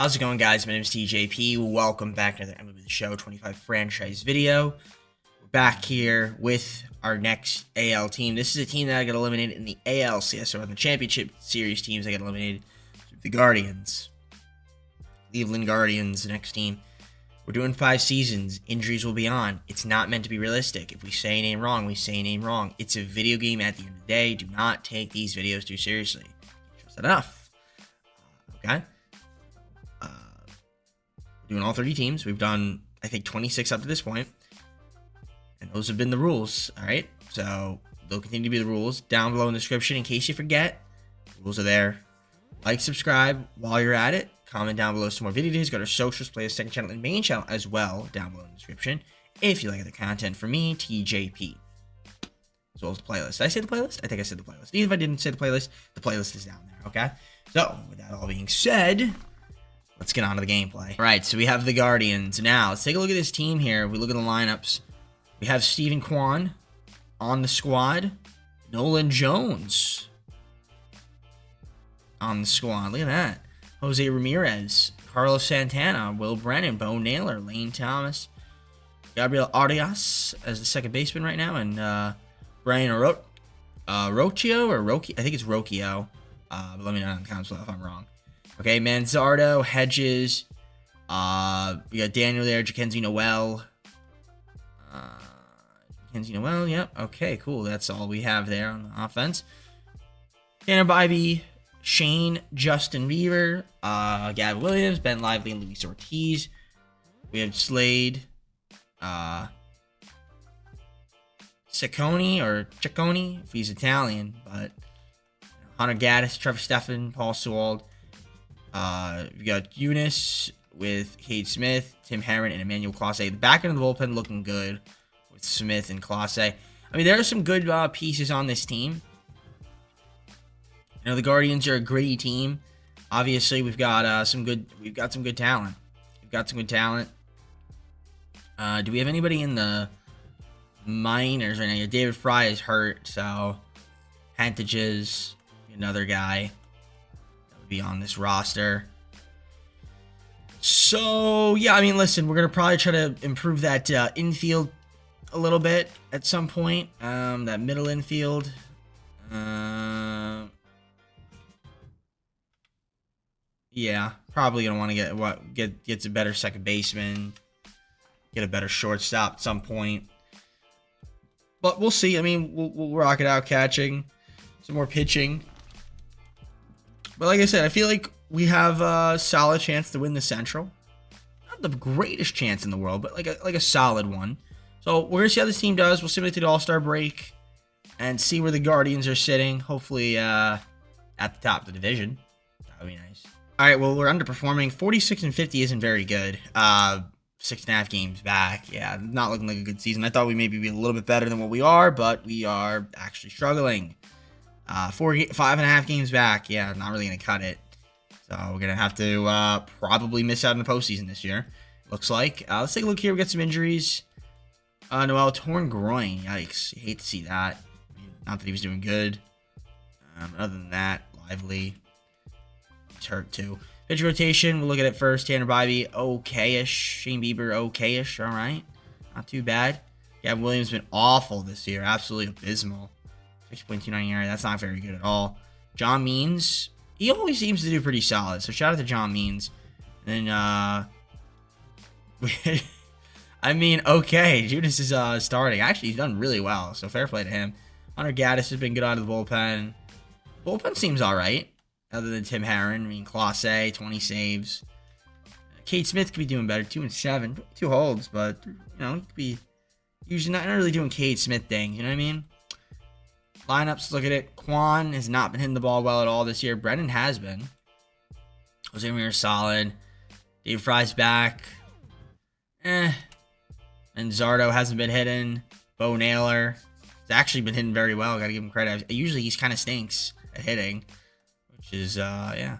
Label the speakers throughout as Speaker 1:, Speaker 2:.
Speaker 1: How's it going, guys? My name is TJP. Welcome back to the MLB The Show 25 franchise video. We're back here with our next AL team. This is a team that got eliminated in the ALCS, so in the Championship Series teams that got eliminated. The Guardians. Cleveland Guardians, the next team. We're doing 5 seasons. Injuries will be on. It's not meant to be realistic. If we say a name wrong, we say a name wrong. It's a video game at the end of the day. Do not take these videos too seriously. Just enough. Okay? Doing all 30 teams. We've done, I think, 26 up to this point. And those have been the rules, all right? So they'll continue to be the rules. Down below in the description, in case you forget, the rules are there. Like, subscribe while you're at it. Comment down below some more video videos. Go to socials, play a second channel and main channel as well, down below in the description. If you like the content from me, TJP. As well as the playlist. Did I say the playlist? I think I said the playlist. Even if I didn't say the playlist is down there, okay? So, with that all being said, let's get on to the gameplay. All right, so we have the Guardians. Now, let's take a look at this team here. We look at the lineups. We have Steven Kwan on the squad. Nolan Jones on the squad. Look at that. Jose Ramirez, Carlos Santana, Will Brennan, Bo Naylor, Lane Thomas, Gabriel Arias as the second baseman right now, and Brian Rocchio or Rocky. I think it's Rocchio. But let me know in the comments if I'm wrong. Okay, Manzardo, Hedges, we got Daniel there, Jackenzie Noel. Yep. Okay, cool. That's all we have there on the offense. Tanner Bybee, Shane, Justin Bieber, Gavin Williams, Ben Lively, and Luis Ortiz. We have Slade, Ciccone, if he's Italian, but Hunter Gaddis, Trevor Stephan, Paul Sewald. We got Eunice with Cade Smith, Tim Herron, and Emmanuel Clase. The back end of the bullpen looking good with Smith and Clase. I mean, there are some good pieces on this team. You know, the Guardians are a gritty team. Obviously, we've got some good talent. Do we have anybody in the minors right now? David Fry is hurt, so Hentages, another guy be on this roster. So yeah, I mean, listen, we're gonna probably try to improve that infield a little bit at some point. That middle infield. Yeah, probably gonna want to get a better second baseman, get a better shortstop at some point. But we'll see. I mean, we'll rock it out, catching, some more pitching. But like I said, I feel like we have a solid chance to win the Central. Not the greatest chance in the world, but like a solid one. So we're gonna see how this team does. We'll simulate the All-Star break and see where the Guardians are sitting. Hopefully at the top of the division. That would be nice. All right, well, we're underperforming. 46-50 isn't very good. 6.5 games back. Yeah, not looking like a good season. I thought we maybe be a little bit better than what we are, but we are actually struggling. 5.5 games back. Yeah, not really going to cut it. So we're going to have to probably miss out on the postseason this year. Looks like. Let's take a look here. We got some injuries. Noel, torn groin. Yikes. You hate to see that. I mean, not that he was doing good. Other than that, Lively. He's hurt too. Pitch rotation. We'll look at it first. Tanner Bybee, okay-ish. Shane Bieber, okay-ish. All right. Not too bad. Gavin Williams been awful this year. Absolutely abysmal. 6.29 ERA, that's not very good at all. John Means, he always seems to do pretty solid, so shout out to John Means. And then, I mean, okay, Judas is starting. Actually, he's done really well, so fair play to him. Hunter Gaddis has been good out of the bullpen. Bullpen seems all right, other than Tim Herron. I mean, Clase, 20 saves. Cade Smith could be doing better, 2-7, 2 holds, but, you know, he could be usually not really doing Cade Smith things, you know what I mean? Lineups, look at it. Kwan has not been hitting the ball well at all this year. Brennan has been. Jose Ramirez solid. Dave Fry's back. And Zardo hasn't been hitting. Bo Naylor has actually been hitting very well. Got to give him credit. Usually he's kind of stinks at hitting, which is, yeah,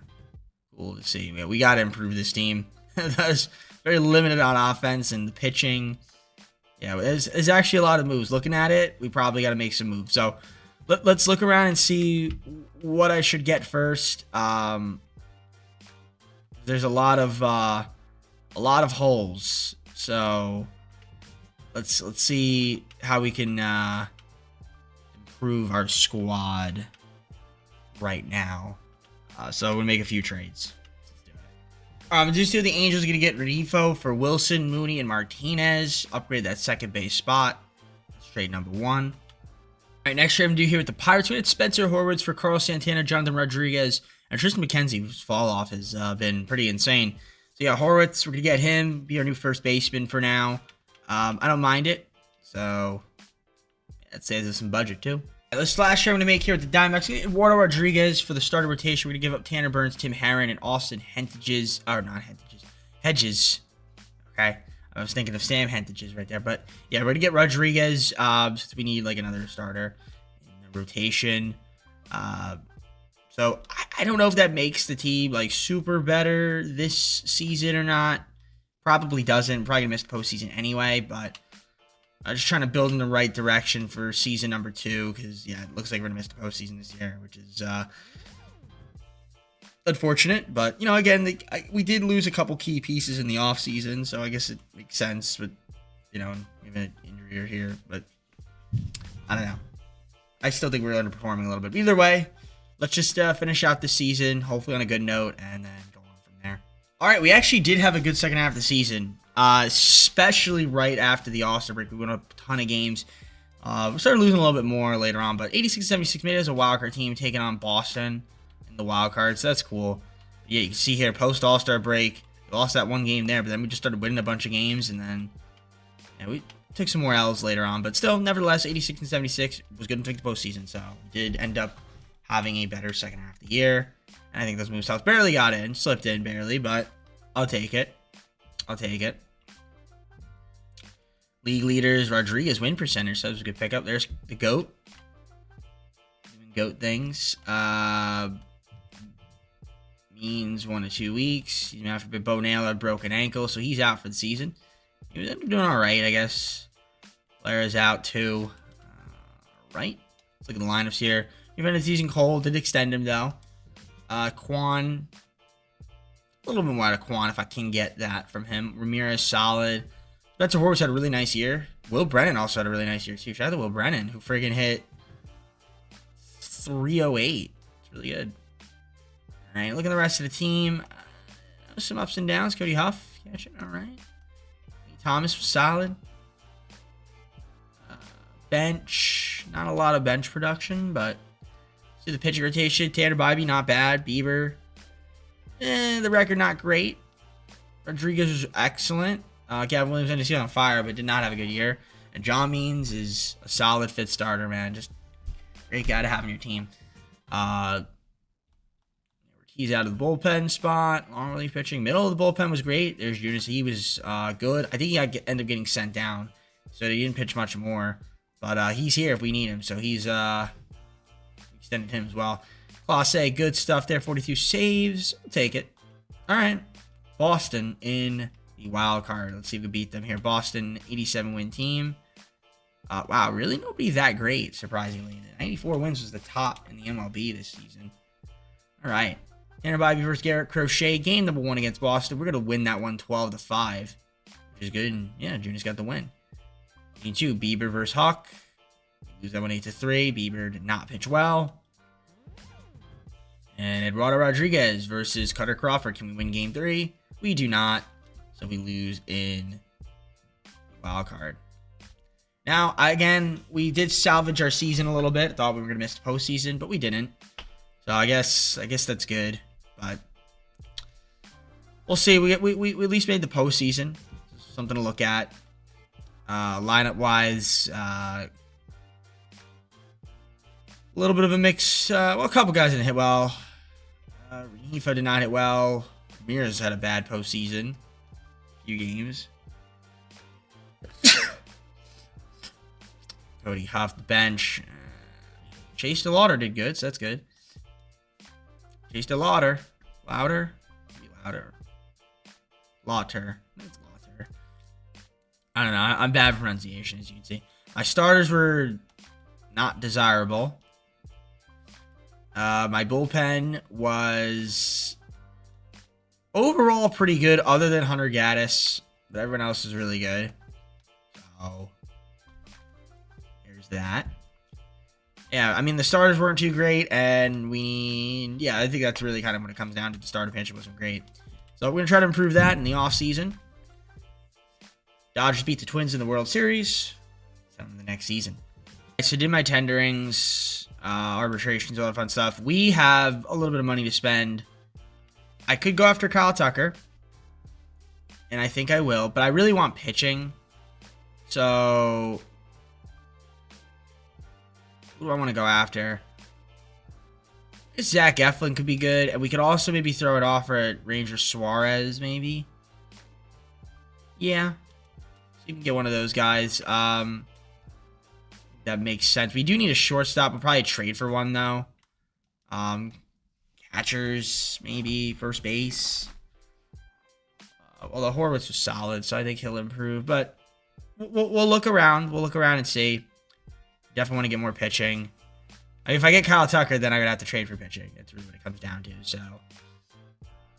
Speaker 1: cool to see. We got to improve this team. That was very limited on offense and the pitching. Yeah, there's actually a lot of moves. Looking at it, we probably got to make some moves. So let's look around and see what I should get first. There's there's a lot of holes. So let's see how we can improve our squad right now. So we'll make a few trades. Just do the Angels going to get Redifo for Wilson, Mooney, and Martinez. Upgrade that second base spot. That's trade number 1. All right, next trade I'm going to do here with the Pirates. We had Spencer Horwitz for Carlos Santana, Jonathan Rodriguez, and Tristan McKenzie, whose fall off has been pretty insane. So yeah, Horwitz, we're going to get him, be our new first baseman for now. I don't mind it. So that saves us some budget too. This last trade I'm going to make here with the Diamondbacks. Eduardo Rodriguez for the starter rotation. We're going to give up Tanner Burns, Tim Herron, and Austin Hedges. Or not Hedges. Okay. I was thinking of Sam Hentages right there. But yeah, we're going to get Rodriguez since we need like another starter in the rotation. So I don't know if that makes the team like super better this season or not. Probably doesn't. Probably going to miss the postseason anyway, but I'm just trying to build in the right direction for season number 2 because, yeah, it looks like we're going to miss the postseason this year, which is unfortunate. But, you know, again, we did lose a couple key pieces in the offseason, so I guess it makes sense. But, you know, even an injury here. But I don't know. I still think we're underperforming a little bit. But either way, let's just finish out the season, hopefully on a good note, and then go on from there. All right, we actually did have a good second half of the season. Especially right after the All-Star break. We won a ton of games. We started losing a little bit more later on, but 86-76 made it as a wildcard team, taking on Boston in the wildcard, so that's cool. But yeah, you can see here, post-All-Star break, we lost that one game there, but then we just started winning a bunch of games, and then we took some more L's later on, but still, nevertheless, 86-76 was good to take the postseason, so we did end up having a better second half of the year, and I think those moves South barely got in, slipped in barely, but I'll take it. League leaders, Rodriguez win percentage, so that was a good pickup. There's the GOAT. Doing GOAT things. Means 1 to 2 weeks. You know, after Bo Naylor broken ankle, so he's out for the season. He was doing all right, I guess. Lara's out too. Right. Let's look at the lineups here. Even the season Cole did extend him though. Quan. A little bit more out of Quan if I can get that from him. Ramirez solid. Spencer Horwitz had a really nice year. Will Brennan also had a really nice year too. Shout out to Will Brennan, who friggin' hit 308. It's really good. All right, look at the rest of the team. Some ups and downs. Cody Huff, yeah, all right. Thomas was solid. Bench, not a lot of bench production, but see the pitching rotation. Tanner Bybee, not bad. Bieber, the record not great. Rodriguez was excellent. Gavin Williams ended the season on fire, but did not have a good year. And John Means is a solid fifth starter, man. Just great guy to have on your team. He's out of the bullpen spot. Long relief pitching. Middle of the bullpen was great. There's Junis. He was good. I think he ended up getting sent down, so he didn't pitch much more. But he's here if we need him, so he's extended him as well. Class A, good stuff there. 42 saves. I'll take it. All right. Boston in the wild card. Let's see if we can beat them here. Boston, 87-win team. Wow, really nobody that great, surprisingly. 94 wins was the top in the MLB this season. All right. Tanner Bybee versus Garrett Crochet. Game number 1 against Boston. We're going to win that one 12-5, which is good. And yeah, Junior's got the win. Game 2, Bieber versus Huck. We lose that one 8-3. Bieber did not pitch well. And Eduardo Rodriguez versus Cutter Crawford. Can we win game 3? We do not. So we lose in wild card. Now, again, we did salvage our season a little bit. Thought we were going to miss the postseason, but we didn't. So I guess that's good. But we'll see. We at least made the postseason. Something to look at. Lineup-wise, a little bit of a mix. Well, a couple guys didn't hit well. Renifo did not hit well. Ramirez had a bad postseason. Few games. Cody Huff, the bench. Chase DeLauder did good, so that's good. Chase DeLauder. Louder? Louder. Lauter. It's Lauter. I don't know. I'm bad at pronunciation, as you can see. My starters were not desirable. My bullpen was overall pretty good other than Hunter Gaddis, but everyone else is really good. So there's that. Yeah, I mean, the starters weren't too great, and I think that's really kind of when it comes down to the starter pitching wasn't great. So we're going to try to improve that in the offseason. Dodgers beat the Twins in the World Series. So in the next season. So did my tenderings, arbitrations, all that fun stuff. We have a little bit of money to spend. I could go after Kyle Tucker, and I think I will, but I really want pitching. So who do I want to go after? Zach Eflin could be good, and we could also maybe throw it off for Ranger Suarez, maybe. Yeah, so you can get one of those guys. That makes sense. We do need a shortstop. We'll probably trade for one though. Catchers, maybe first base. Well, the Horwitz was solid, so I think he'll improve. But we'll look around. We'll look around and see. Definitely want to get more pitching. I mean, if I get Kyle Tucker, then I'm gonna have to trade for pitching. That's really what it comes down to. So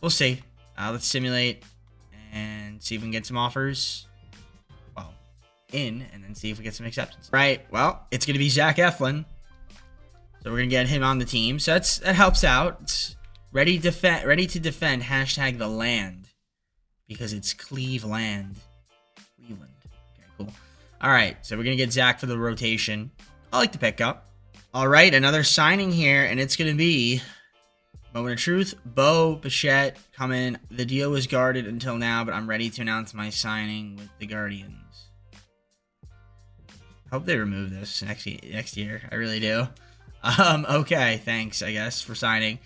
Speaker 1: we'll see. Let's simulate and see if we can get some offers. Well, and then see if we get some acceptance. Right. Well, it's gonna be Zach Eflin. So we're gonna get him on the team. So that helps out. It's ready to defend. Hashtag the land, because it's Cleveland. Cleveland. Okay, cool. All right. So we're gonna get Zach for the rotation. I like the pickup. All right, another signing here, and it's gonna be moment of truth. Bo Bichette coming. The deal was guarded until now, but I'm ready to announce my signing with the Guardians. Hope they remove this next year. I really do. Okay, thanks, I guess, for signing.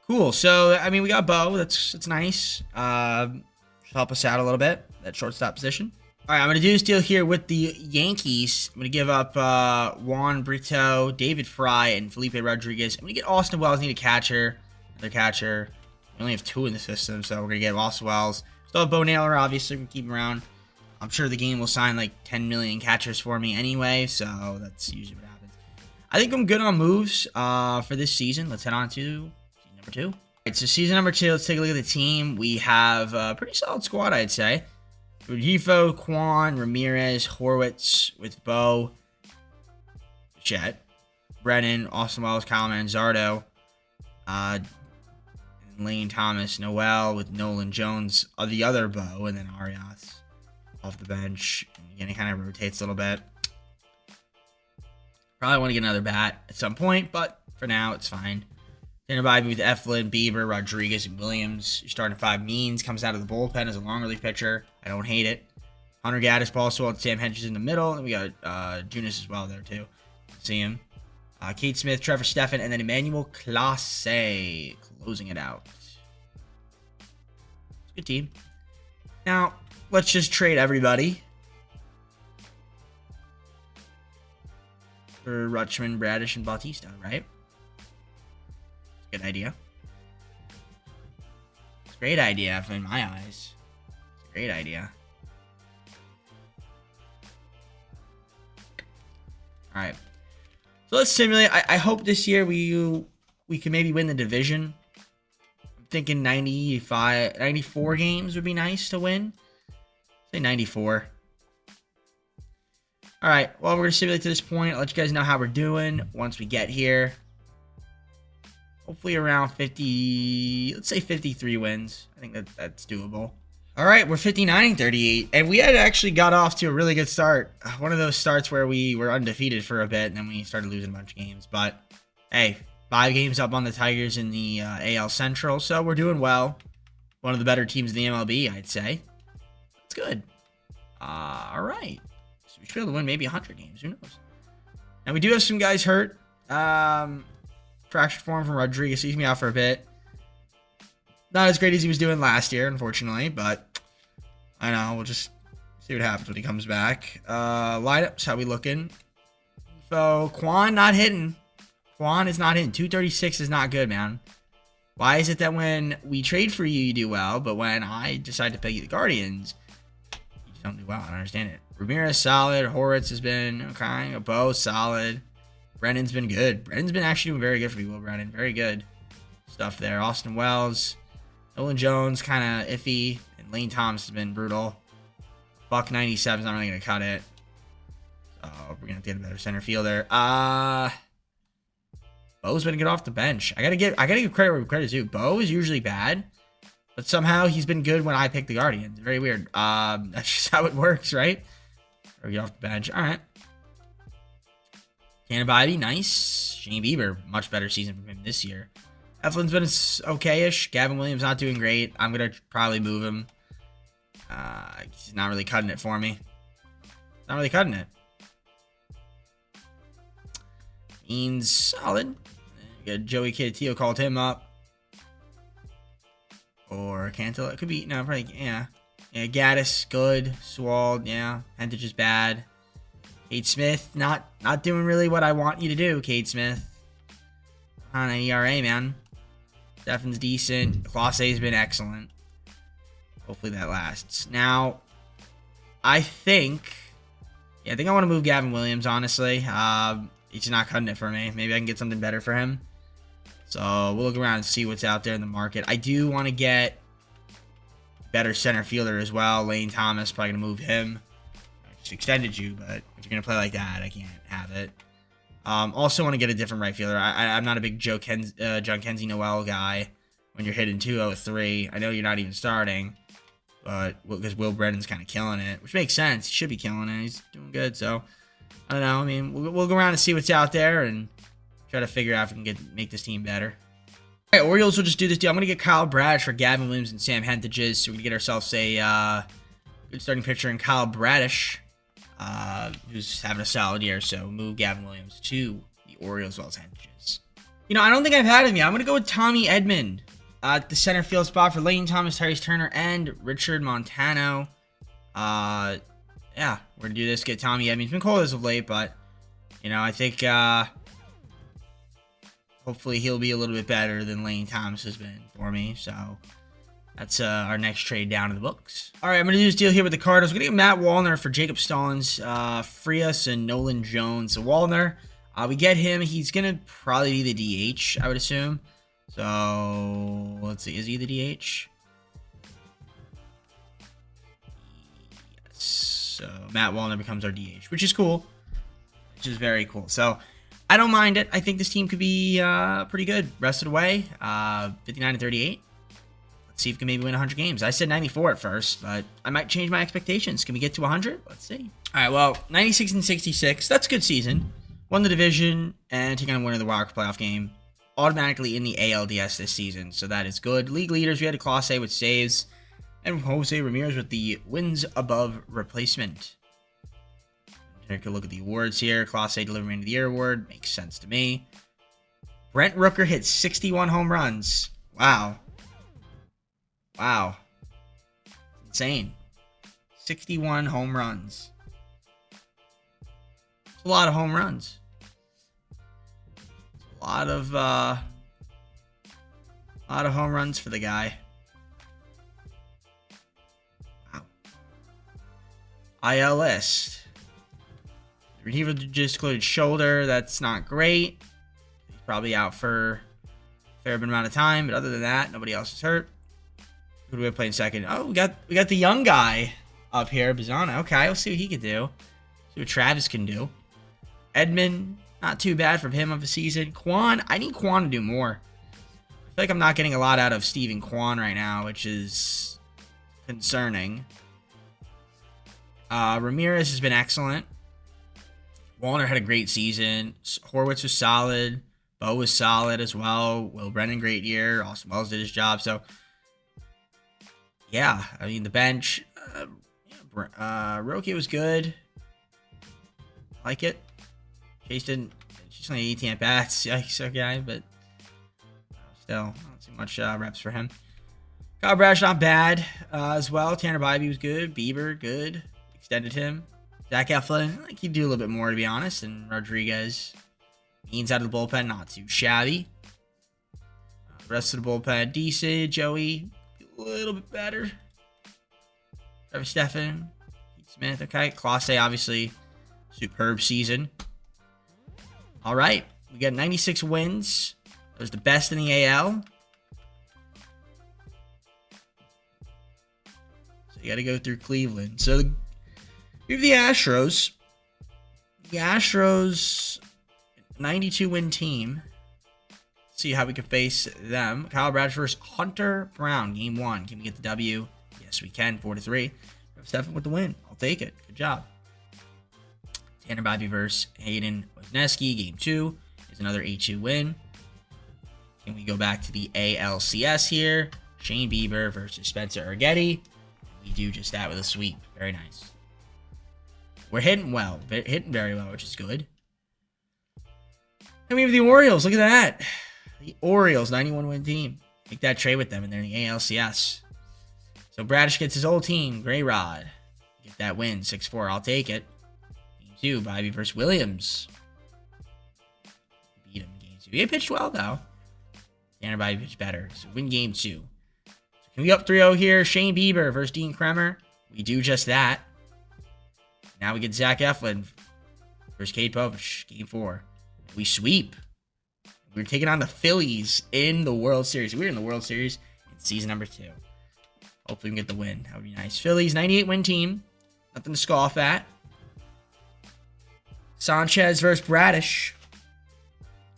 Speaker 1: Cool. So, I mean, we got Bo. That's nice. Should help us out a little bit, that shortstop position. All right, I'm going to do this deal here with the Yankees. I'm going to give up Juan Brito, David Fry, and Felipe Rodriguez. I'm going to get Austin Wells. Need a catcher. Another catcher. We only have 2 in the system, so we're going to get Austin Wells. Still have Bo Naylor, obviously. We can keep him around. I'm sure the game will sign like 10 million catchers for me anyway, so that's usually what happens. I think I'm good on moves for this season. Let's head on to season number 2. All right, so season number 2, let's take a look at the team. We have a pretty solid squad, I'd say. Ruggiero, Kwan, Ramirez, Horwitz with Bo, Chet, Brennan, Austin Wells, Kyle Manzardo, and Lane Thomas, Noel with Nolan Jones, the other Bo, and then Arias off the bench. And again, it kind of rotates a little bit. Probably want to get another bat at some point, but for now, it's fine. Then abide with Eflin, Bieber, Rodriguez, and Williams. Your starting 5 Means comes out of the bullpen as a long relief pitcher. I don't hate it. Hunter Gaddis, Paul Sewell, Sam Hedges in the middle. And we got Junis as well there, too. See him. Kate Smith, Trevor Stephan, and then Emmanuel Clase closing it out. It's a good team. Now, let's just trade everybody for Rutschman, Bradish, and Bautista, right? Good idea. It's a great idea in my eyes. It's a great idea. All right. So let's simulate. I hope this year we can maybe win the division. I'm thinking 94 games would be nice to win. Say 94. All right. Well, we're going to simulate to this point. I'll let you guys know how we're doing once we get here. Hopefully around 50, let's say 53 wins. I think that's doable. All right, we're 59-38, and we had actually got off to a really good start. One of those starts where we were undefeated for a bit, and then we started losing a bunch of games. But, hey, 5 games up on the Tigers in the AL Central, so we're doing well. One of the better teams in the MLB, I'd say. That's good. All right. So we should be able to win maybe 100 games. Who knows? Now, we do have some guys hurt. Fractured form from Rodriguez sees me out for a bit. Not as great as he was doing last year, unfortunately, but I know. We'll just see what happens when he comes back. Lineups, how we looking? So, Kwan not hitting. Kwan is not hitting. 236 is not good, man. Why is it that when we trade for you, you do well, but when I decide to pick you the Guardians, you just don't do well? I don't understand it. Ramirez, solid. Horwitz has been okay. Bo, solid. Brennan's been good. Brennan's been actually doing very good for people. Brennan, very good stuff there. Austin Wells. Nolan Jones, kind of iffy. And Lane Thomas has been brutal. Buck 97 is not really going to cut it. So we're going to have to get a better center fielder. Bo's been good off the bench. I gotta give credit where credit's due. Bo is usually bad, but somehow he's been good when I pick the Guardians. Very weird. That's just how it works, right? Or get off the bench. All right. Canabide, nice. Shane Bieber, much better season from him this year. Eflin's been okay-ish. Gavin Williams not doing great. I'm gonna probably move him. He's not really cutting it for me. Not really cutting it. Means solid. Joey Kitatio called him up. Or Cantil. It could be, no, probably, yeah. Yeah, Gaddis, good. Swald, yeah. Hentich is bad. Cade Smith, not doing really what I want you to do, Cade Smith. On an ERA, man. Stefan's decent. Class A's been excellent. Hopefully that lasts. Now, I think I want to move Gavin Williams, honestly. He's not cutting it for me. Maybe I can get something better for him. So we'll look around and see what's out there in the market. I do want to get better center fielder as well. Lane Thomas, probably going to move him. I just extended you, but if you're going to play like that, I can't have it. Also want to get a different right fielder. I'm not a big John Kenzie Noel guy when you're hitting 203. I know you're not even starting, but because Will Brennan's kind of killing it, which makes sense. He should be killing it. He's doing good, so I don't know. I mean, we'll go around and see what's out there and try to figure out if we can make this team better. All right, Orioles will just do this deal. I'm going to get Kyle Bradish for Gavin Williams and Sam Hentages. So we can get ourselves a good starting pitcher in Kyle Bradish, who's having a solid year. So move Gavin Williams to the Orioles as well as Hentages. You know, I don't think I've had him yet. I'm going to go with Tommy Edman at the center field spot for Lane Thomas, Tyrese Turner, and Richard Montano. Yeah, we're going to do this, get Tommy Edman. He's been cold as of late, but, you know, I think hopefully he'll be a little bit better than Lane Thomas has been for me. So that's our next trade down in the books. All right, I'm going to do this deal here with the Cardinals. We're going to get Matt Wallner for Jacob Stallings, Frias, and Nolan Jones. So Wallner, we get him. He's going to probably be the DH, I would assume. So let's see. Is he the DH? Yes. So Matt Wallner becomes our DH, which is cool. Which is very cool. So I don't mind it. I think this team could be pretty good. Rest of the way, 59-38. Let's see if we can maybe win 100 games. I said 94 at first, but I might change my expectations. Can we get to 100? Let's see. All right, well, 96-66. That's a good season. Won the division and taking on winner of the wild card playoff game. Automatically in the ALDS this season, so that is good. League leaders, we had a Class A with saves, and Jose Ramirez with the wins above replacement. Take a look at the awards here. Class A Delivery Man of the Year award. Makes sense to me. Brent Rooker hit 61 home runs. Wow. Wow. Insane. 61 home runs. That's a lot of home runs. A lot of home runs for the guy. Wow. IL list. Reliever dislocated shoulder. That's not great. He's probably out for a fair bit amount of time, but other than that, nobody else is hurt. Who do we play in second? Oh, we got the young guy up here, Bizana. Okay, we'll see what he can do. See what Travis can do. Edman, not too bad from him of a season. Quan, I need Quan to do more. I feel like I'm not getting a lot out of Steven Quan right now, which is concerning. Ramirez has been excellent. Wallner had a great season. Horwitz was solid. Bo was solid as well. Will Brennan, great year. Austin Wells did his job. So, yeah, I mean, the bench. Roque was good. Like it. Chase didn't. Just only 18 at bats. Yikes, okay, but still, not too much reps for him. Kyle Brash, not bad as well. Tanner Bybee was good. Bieber, good. Extended him. Zach Eflin, I think he'd do a little bit more, to be honest. And Rodriguez, Means out of the bullpen, not too shabby. Rest of the bullpen, decent. Joey, a little bit better. Trevor Stephan, Keith Smith, okay. Class A, obviously, superb season. All right, we got 96 wins. That was the best in the AL. They got to go through Cleveland. So we have the Astros. The Astros, 92-win team. See how we can face them. Kyle Bradish versus Hunter Brown. Game 1. Can we get the W? Yes, we can. 4-3. Stefan with the win. I'll take it. Good job. Tanner Bibee versus Hayden Wesneski. Game 2 is another 8-2 win. Can we go back to the ALCS here? Shane Bieber versus Spencer Urgetti. We do just that with a sweep. Very nice. We're hitting well. Hitting very well, which is good. And we have the Orioles. Look at that. The Orioles, 91-win team. Make that trade with them, and they're in the ALCS. So Bradish gets his old team, Gray Rod. Get that win, 6-4. I'll take it. Game 2, Bibee versus Williams. Beat him in game 2. He pitched well, though. Tanner Bibee pitched better. So win game 2. So can we up 3-0 here? Shane Bieber versus Dean Kremer. We do just that. Now we get Zach Eflin versus Cade Povich. Game 4. We sweep. We're taking on the Phillies in the World Series. We're in the World Series in season number 2. Hopefully we can get the win. That would be nice. Phillies, 98-win team. Nothing to scoff at. Sanchez versus Bradish.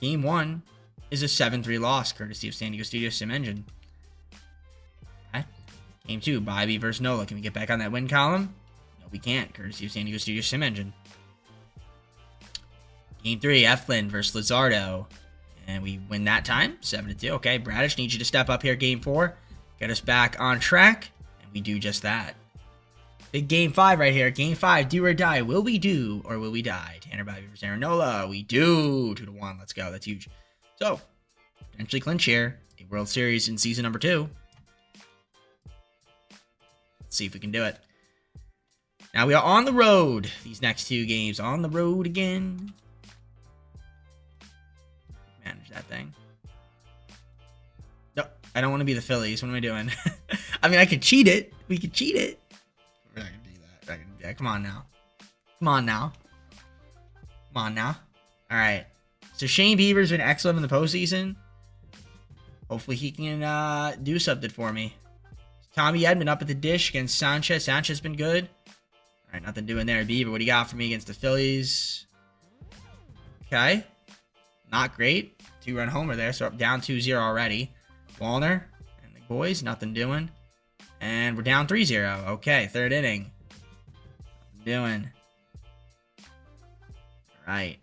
Speaker 1: Game 1 is a 7-3 loss, courtesy of San Diego Studio Sim Engine. Okay. Game 2, Bibee versus Nola. Can we get back on that win column? No, we can't, courtesy of San Diego Studio Sim Engine. Game 3, Eflin versus Luzardo. And we win that time, 7-2. Okay, Bradish needs you to step up here, game 4. Get us back on track, and we do just that. Big game 5 right here. Game 5, do or die. Will we do or will we die? Tanner Bibee versus Aaron Nola. We do. 2-1. Let's go. That's huge. So, potentially clinch here. A World Series in season number 2. Let's see if we can do it. Now we are on the road. These next 2 games. On the road again. Manage that thing. No, I don't want to be the Phillies. What am I doing? I mean, I could cheat it. We could cheat it. We're not going to do that. We're not gonna do that. Come on now. Come on now. Come on now. All right. So Shane Bieber's been excellent in the postseason. Hopefully he can do something for me. Tommy Edman up at the dish against Sanchez. Sanchez been good. All right, nothing doing there. Bieber, what do you got for me against the Phillies? Okay. Not great. 2-run homer there, so up down 2-0 already. Wallner and the boys, nothing doing. And we're down 3-0. Okay, 3rd inning. Nothing doing. All right.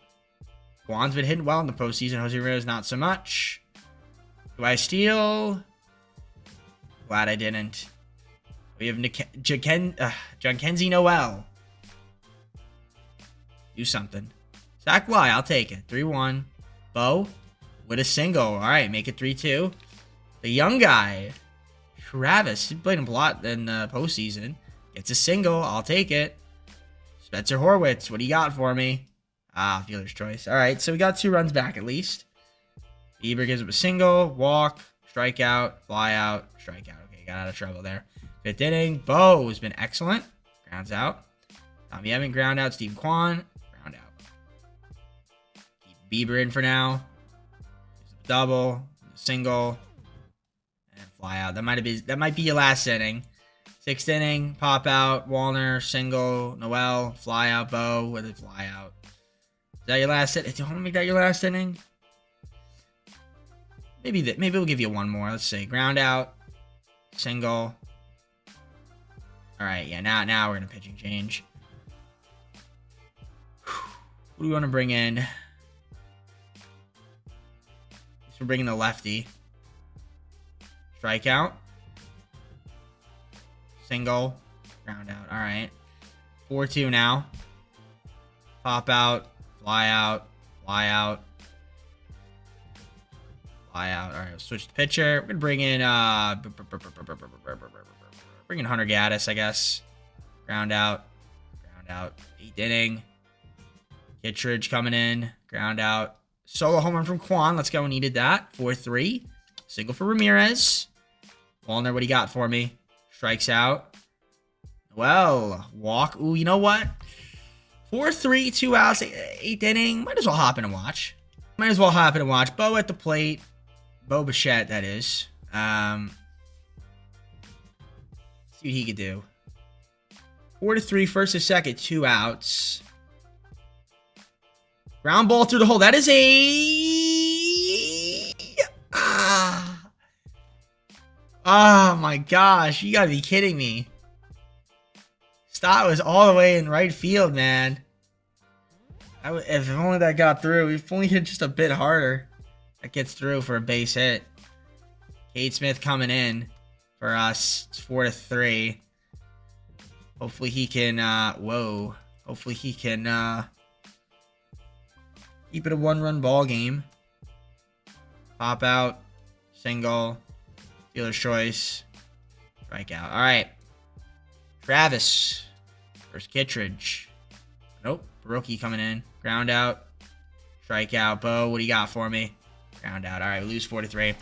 Speaker 1: Juan's been hitting well in the postseason. Jose Ramirez, not so much. Do I steal? Glad I didn't. We have Jackenzie Noel. Do something. Zach Bly, I'll take it. 3-1. Bo with a single. All right, make it 3-2. The young guy, Travis, he played him a lot in the postseason. Gets a single. I'll take it. Spencer Horwitz, what do you got for me? Fielder's choice. All right, so we got 2 runs back at least. Bieber gives up a single, walk, strikeout, fly out, strikeout. Okay, got out of trouble there. 5th inning. Bo has been excellent. Grounds out. Tommy Edman, ground out. Steve Kwan, ground out. Keep Bieber in for now. Double, single, and fly out. That might be your last inning. 6th inning, pop out, Wallner, single, Noel, fly out, Bo with a fly out. Is that your last inning? Do you want to make that your last inning? Maybe we'll give you one more. Let's see. Ground out, single. All right, yeah. Now we're in a pitching change. Who do we want to bring in? We're bringing the lefty. Strikeout. Single. Ground out. All right. 4-2 now. Pop out. Fly out. Fly out. Fly out. All right. We'll switch the pitcher. We're going to bring in Hunter Gaddis, I guess. Ground out. Ground out. 8th inning. Kittredge coming in. Ground out. Solo home run from Kwan. Let's go. Needed that. 4-3. Single for Ramirez. Wallner, what do you got for me? Strikes out. Well, walk. Ooh, you know what? 4-3, 2 outs, 8th inning. Might as well hop in and watch. Might as well hop in and watch. Bo at the plate. Bo Bichette, that is. See what he could do. 4-3, first to second, 2 outs. Ground ball through the hole. That is a... Oh my gosh. You gotta be kidding me. Stott was all the way in right field, man. If only that got through. If only hit just a bit harder. That gets through for a base hit. Cade Smith coming in for us. It's 4-3. Hopefully he can, whoa. Hopefully he can, keep it a 1-run ball game. Pop out. Single. Fielder's choice. Strikeout. All right. Travis. Versus Kittredge. Nope. Rookie coming in. Ground out. Strikeout. Bo, what do you got for me? Ground out. All right, we lose 4-3. Oh,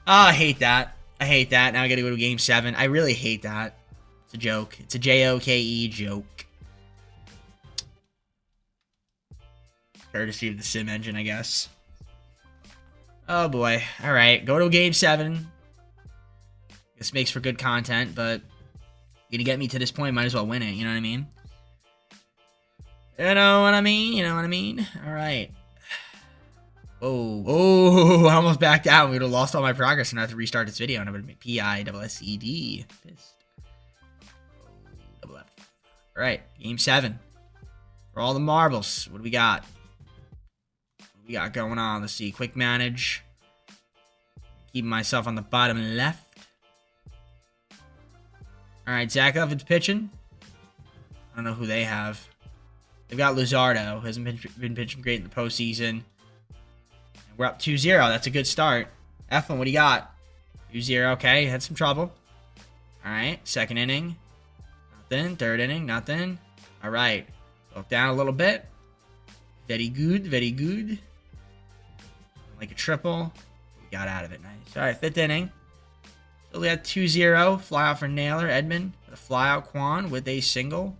Speaker 1: I hate that. I hate that. Now I got to go to game 7. I really hate that. It's a joke. It's a J-O-K-E joke. Courtesy of the sim engine, I guess. Oh, boy. All right, go to game 7. This makes for good content, but you to get me to this point, might as well win it. You know what I mean? You know what I mean? You know what I mean? All right. Oh, I almost backed out. We would have lost all my progress and I have to restart this video. And I would have been P-I-S-S-E-D. Double F. All right, game 7. For all the marbles, what do we got? What we got going on? Let's see. Quick manage. Keeping myself on the bottom left. All right, Zach Eflin's pitching. I don't know who they have. They've got Luzardo, who hasn't been pitching great in the postseason. We're up 2-0. That's a good start. Eflin, what do you got? 2-0. Okay, had some trouble. All right, second inning. Nothing. Third inning. Nothing. All right. Look down a little bit. Very good. Very good. Like a triple. We got out of it. Nice. All right, fifth inning. So we had 2-0. Fly out for Naylor. Edmund. A fly out Quan with a single.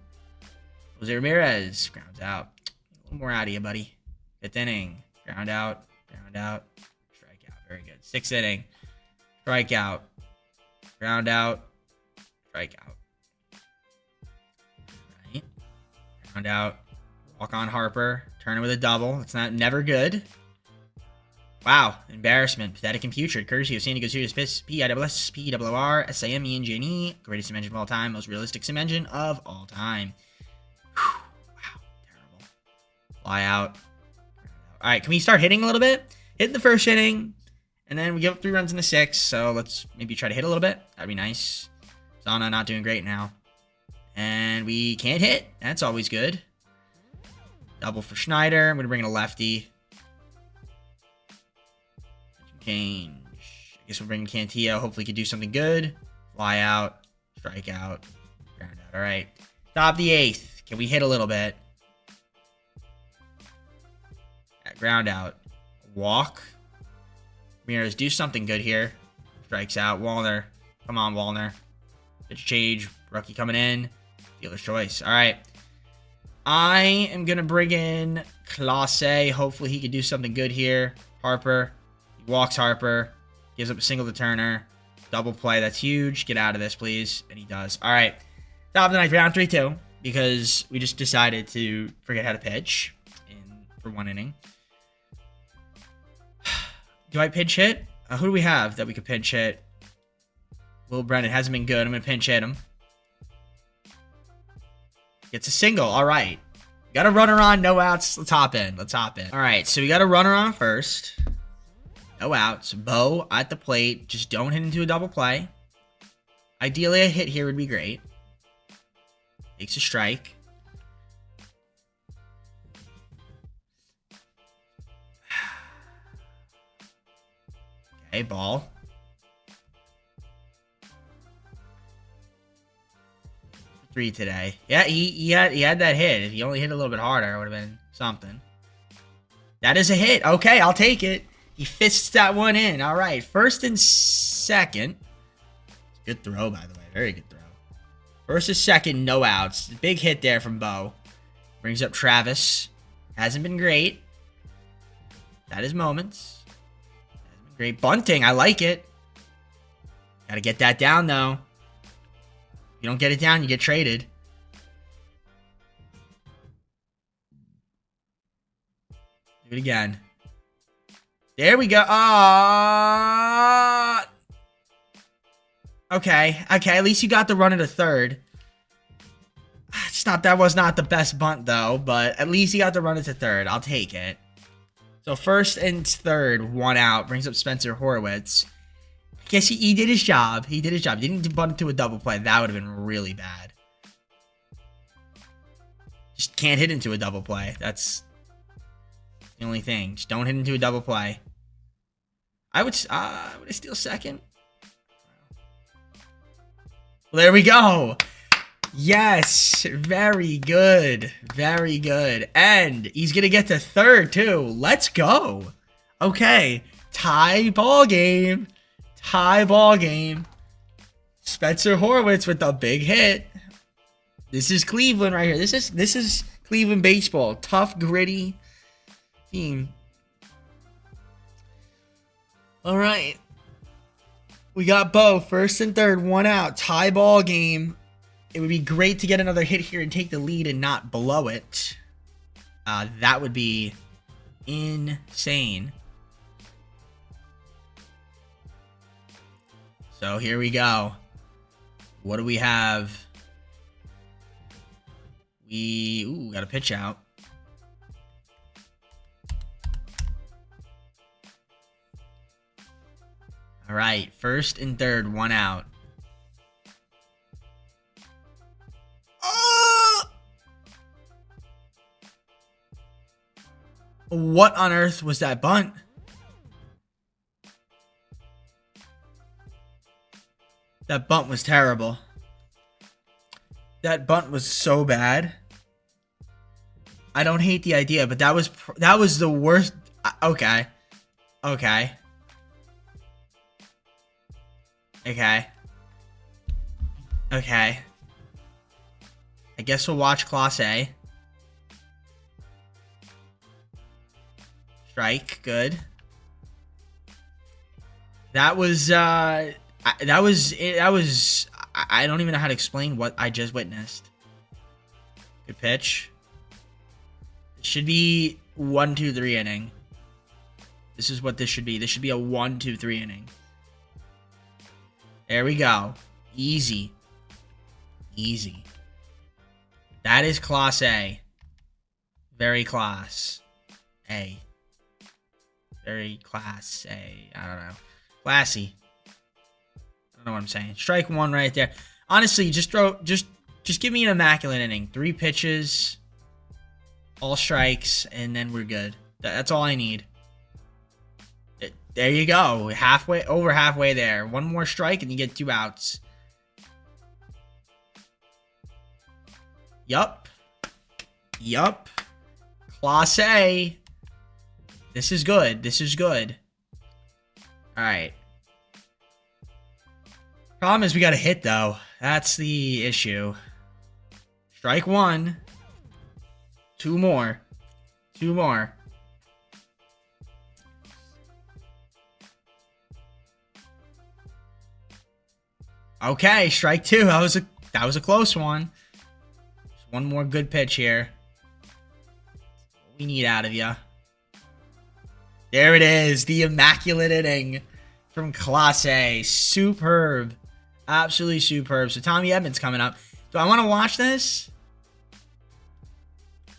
Speaker 1: Jose Ramirez. Grounds out. A little more out of you, buddy. Fifth inning. Ground out. Ground out. Strikeout. Very good. Sixth inning. Strikeout. Ground out. Strikeout. Right. Ground out. Walk on Harper. Turn it with a double. It's never good. Wow. Embarrassment. Pathetic and putrid. Courtesy of San Diego Studios. P-I-S-S-P-W-R-S-A-M-E-N-G-N-E. Greatest sim engine of all time. Most realistic sim engine of all time. Whew. Wow. Terrible. Fly out. All right. Can we start hitting a little bit? Hit the first inning. And then we give up 3 runs in the 6th. So let's maybe try to hit a little bit. That'd be nice. Zana not doing great now. And we can't hit. That's always good. Double for Schneider. I'm going to bring in a lefty. Change. I guess we'll bring in Cantillo. Hopefully he can do something good. Fly out. Strike out. Ground out. All right. Top of the 8th. Can we hit a little bit? Ground out. Walk. Ramirez, do something good here. Strikes out. Wallner. Come on, Wallner. Pitch change. Rookie coming in. Dealer's choice. All right. I am going to bring in Clase. Hopefully he can do something good here. Harper. He walks Harper. Gives up a single to Turner. Double play. That's huge. Get out of this, please. And he does. All right. Top of the 9th, round 3-2. Because we just decided to forget how to pitch for 1 inning. Do I pinch hit? Who do we have that we could pinch hit? Will Brennan hasn't been good. I'm going to pinch hit him. Gets a single. All right. Got a runner on. No outs. Let's hop in. Let's hop in. All right. So we got a runner on first. No outs. Bo at the plate. Just don't hit into a double play. Ideally, a hit here would be great. Takes a strike. Okay, ball. Three today. Yeah, he had that hit. If he only hit a little bit harder, it would have been something. That is a hit. Okay, I'll take it. He fists that one in. All right, first and second. Good throw, by the way. Very good throw. First and second, no outs. Big hit there from Bo. Brings up Travis. Hasn't been great. That is moments. Great bunting. I like it. Got to get that down, though. If you don't get it down, you get traded. Do it again. There we go. Okay. Okay, at least you got the run at a third. That was not the best bunt, though, but at least you got the run at the third. I'll take it. So first and third, 1 out. Brings up Spencer Horwitz. I guess he did his job. He did his job. He didn't bunt into a double play. That would have been really bad. Just can't hit into a double play. That's the only thing. Just don't hit into a double play. Would I steal second? Well, there we go. Yes. Very good. Very good. And he's going to get to third, too. Let's go. Okay. Tie ball game. Tie ball game. Spencer Horwitz with a big hit. This is Cleveland right here. This is Cleveland baseball. Tough, gritty team. All right. We got Bo, first and third, 1 out. Tie ball game. It would be great to get another hit here and take the lead and not blow it. That would be insane. So here we go. What do we have? We got a pitch out. All right, first and third, 1 out. What on earth was that bunt? That bunt was terrible. That bunt was so bad. I don't hate the idea, but that was the worst. Okay. Okay. Okay. Okay. I guess we'll watch Class A. Strike, good. That was I don't even know how to explain what I just witnessed. Good pitch. It should be 1, 2, 3 inning. This is what this should be. This should be a 1, 2, 3 inning. There we go. Easy. Easy. That is Class A. Very Class A. Very Class A. I don't know. Classy. I don't know what I'm saying. Strike 1 right there. Honestly, just give me an immaculate inning. 3 pitches, all strikes, and then we're good. That's all I need. There you go. Over halfway there. 1 more strike and you get 2 outs. Yup. Yup. Class A. This is good. This is good. All right. Problem is we got to hit, though. That's the issue. Strike 1. 2 more. 2 more. Okay, strike 2. That was a close one. Just 1 more good pitch here. What we need out of you. There it is, the immaculate inning from Class A. Superb. Absolutely superb. So Tommy Edmonds coming up. Do I want to watch this?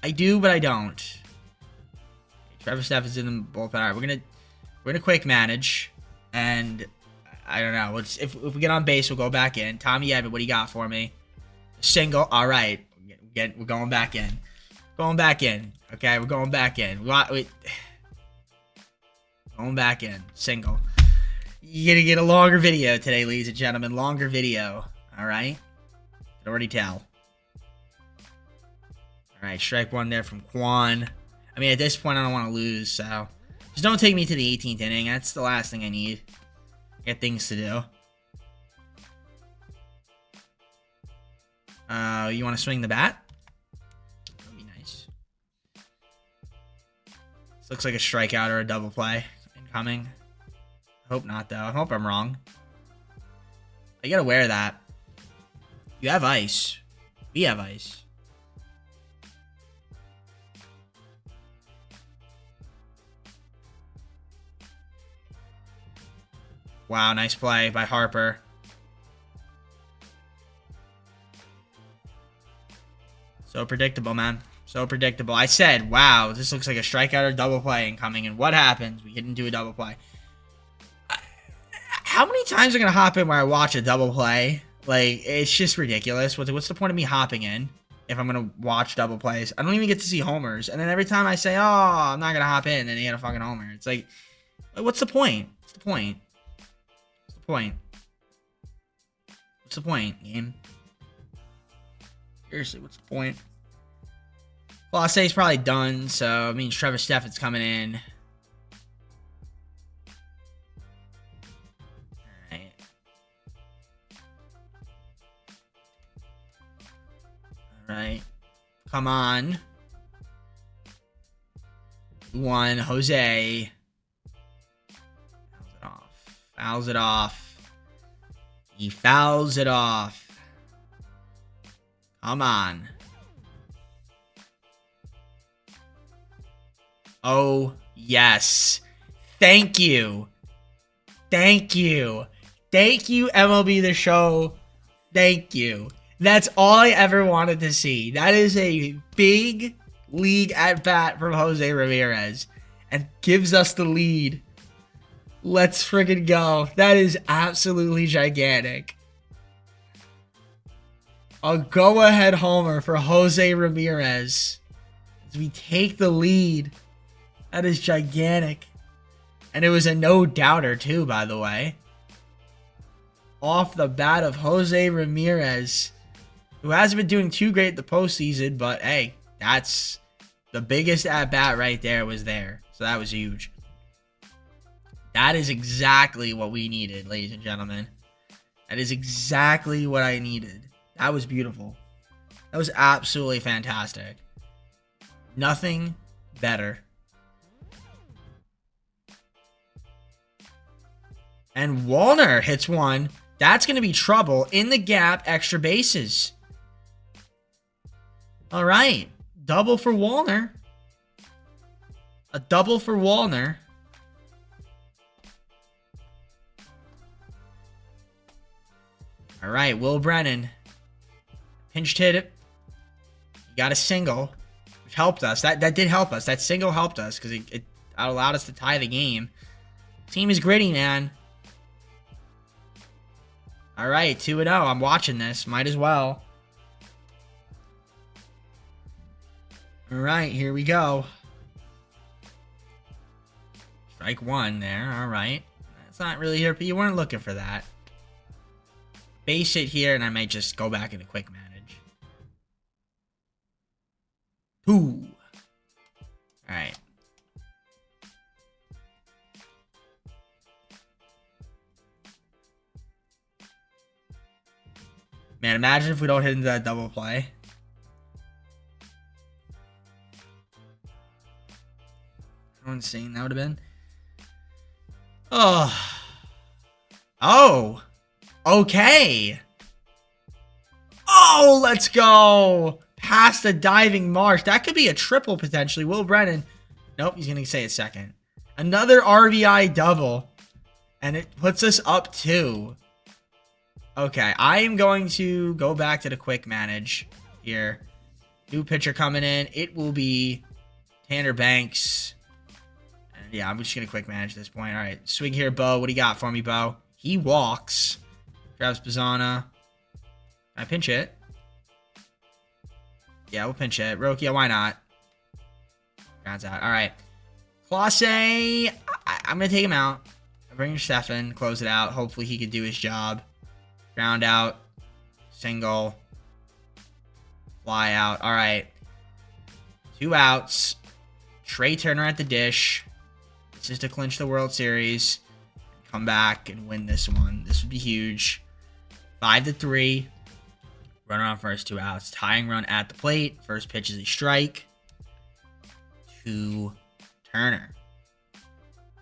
Speaker 1: I do, but I don't. Trevor Steph is in the bullpen. All right, we're gonna quick manage, and I don't know. If we get on base, we'll go back in. Tommy Edmonds, what do you got for me? Single. All right, we're going back in. Going back in. Okay, we're going back in. Going back in. Single. You're going to get a longer video today, ladies and gentlemen. Longer video. All right? Can already tell. All right, strike 1 there from Quan. I mean, at this point, I don't want to lose, so just don't take me to the 18th inning. That's the last thing I need. I got things to do. You want to swing the bat? That'd be nice. This looks like a strikeout or a double play incoming. I hope not, though. I hope I'm wrong. I gotta wear that. You have ice. We have ice. Wow, nice play by Harper. So predictable, man. So predictable. I said, wow, this looks like a strikeout or double play incoming. And what happens? We didn't do a double play. How many times are going to hop in where I watch a double play? Like, it's just ridiculous. What's the point of me hopping in if I'm going to watch double plays? I don't even get to see homers. And then every time I say, oh, I'm not going to hop in, then they get a fucking homer. It's like, what's the point? What's the point? What's the point? What's the point, game? Seriously, what's the point? Class A is probably done, so it means Trevor Steffen's coming in. Alright. Alright. Come on. One, Jose. Fouls it off. Fouls it off. He fouls it off. Come on. Oh, yes. Thank you. Thank you. Thank you, MLB The Show. Thank you. That's all I ever wanted to see. That is a big league at bat from Jose Ramirez and gives us the lead. Let's friggin' go. That is absolutely gigantic. A go-ahead homer for Jose Ramirez as we take the lead. That is gigantic. And it was a no-doubter, too, by the way. Off the bat of Jose Ramirez, who hasn't been doing too great the postseason, but hey, that's the biggest at-bat right there was there. So that was huge. That is exactly what we needed, ladies and gentlemen. That is exactly what I needed. That was beautiful. That was absolutely fantastic. Nothing better. And Wallner hits one. That's going to be trouble. In the gap, extra bases. All right. Double for Wallner. A double for Wallner. All right, Will Brennan. Pinched hit it. He got a single, which helped us. That did help us. That single helped us because it allowed us to tie the game. Team is gritty, man. All right, 2-0. I'm watching this. Might as well. All right, here we go. Strike one there. All right. That's not really here, but you weren't looking for that. Base hit here, and I might just go back into quick manage. 2. All right. Man, imagine if we don't hit into that double play. How insane that would have been. Oh. Oh. Okay. Oh, let's go. Past the diving marsh. That could be a triple potentially. Will Brennan. Nope, he's going to say it second. Another RBI double. And it puts us up 2. Okay, I am going to go back to the quick manage here. New pitcher coming in. It will be Tanner Banks. And yeah, I'm just going to quick manage this point. All right, swing here, Bo. What do you got for me, Bo? He walks. Travis Bazzana. Can I pinch it? Yeah, we'll pinch it. Rokia, why not? Grounds out. All right. Class A, I'm going to take him out. Bring your Steffen. Close it out. Hopefully he can do his job. Ground out. Single. Fly out. All right. 2 outs. Trey Turner at the dish. This is to clinch the World Series. Come back and win this one. This would be huge. 5-3. Runner on first, 2 outs. Tying run at the plate. First pitch is a strike. To Turner.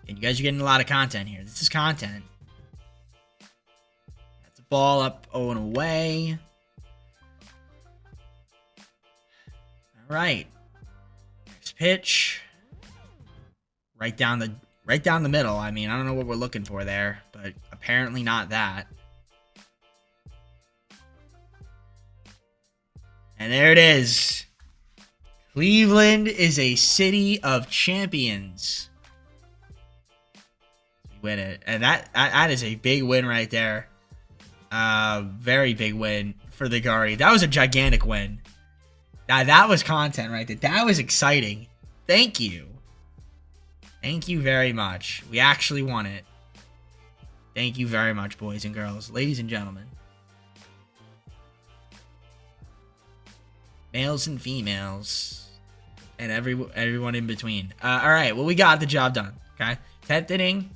Speaker 1: And you guys are getting a lot of content here. This is content. That's a ball up, 0 and away. All right. Next pitch. Right down the middle. I mean, I don't know what we're looking for there, but Apparently not that. And there it is. Cleveland is a city of champions. We win it. And that is a big win right there. Very big win for the Guardians. That was a gigantic win. That was content right there. That was exciting. Thank you. Thank you very much. We actually won it. Thank you very much, boys and girls, ladies and gentlemen. Males and females. And everyone in between. All right, well, we got the job done. Okay. 10th inning.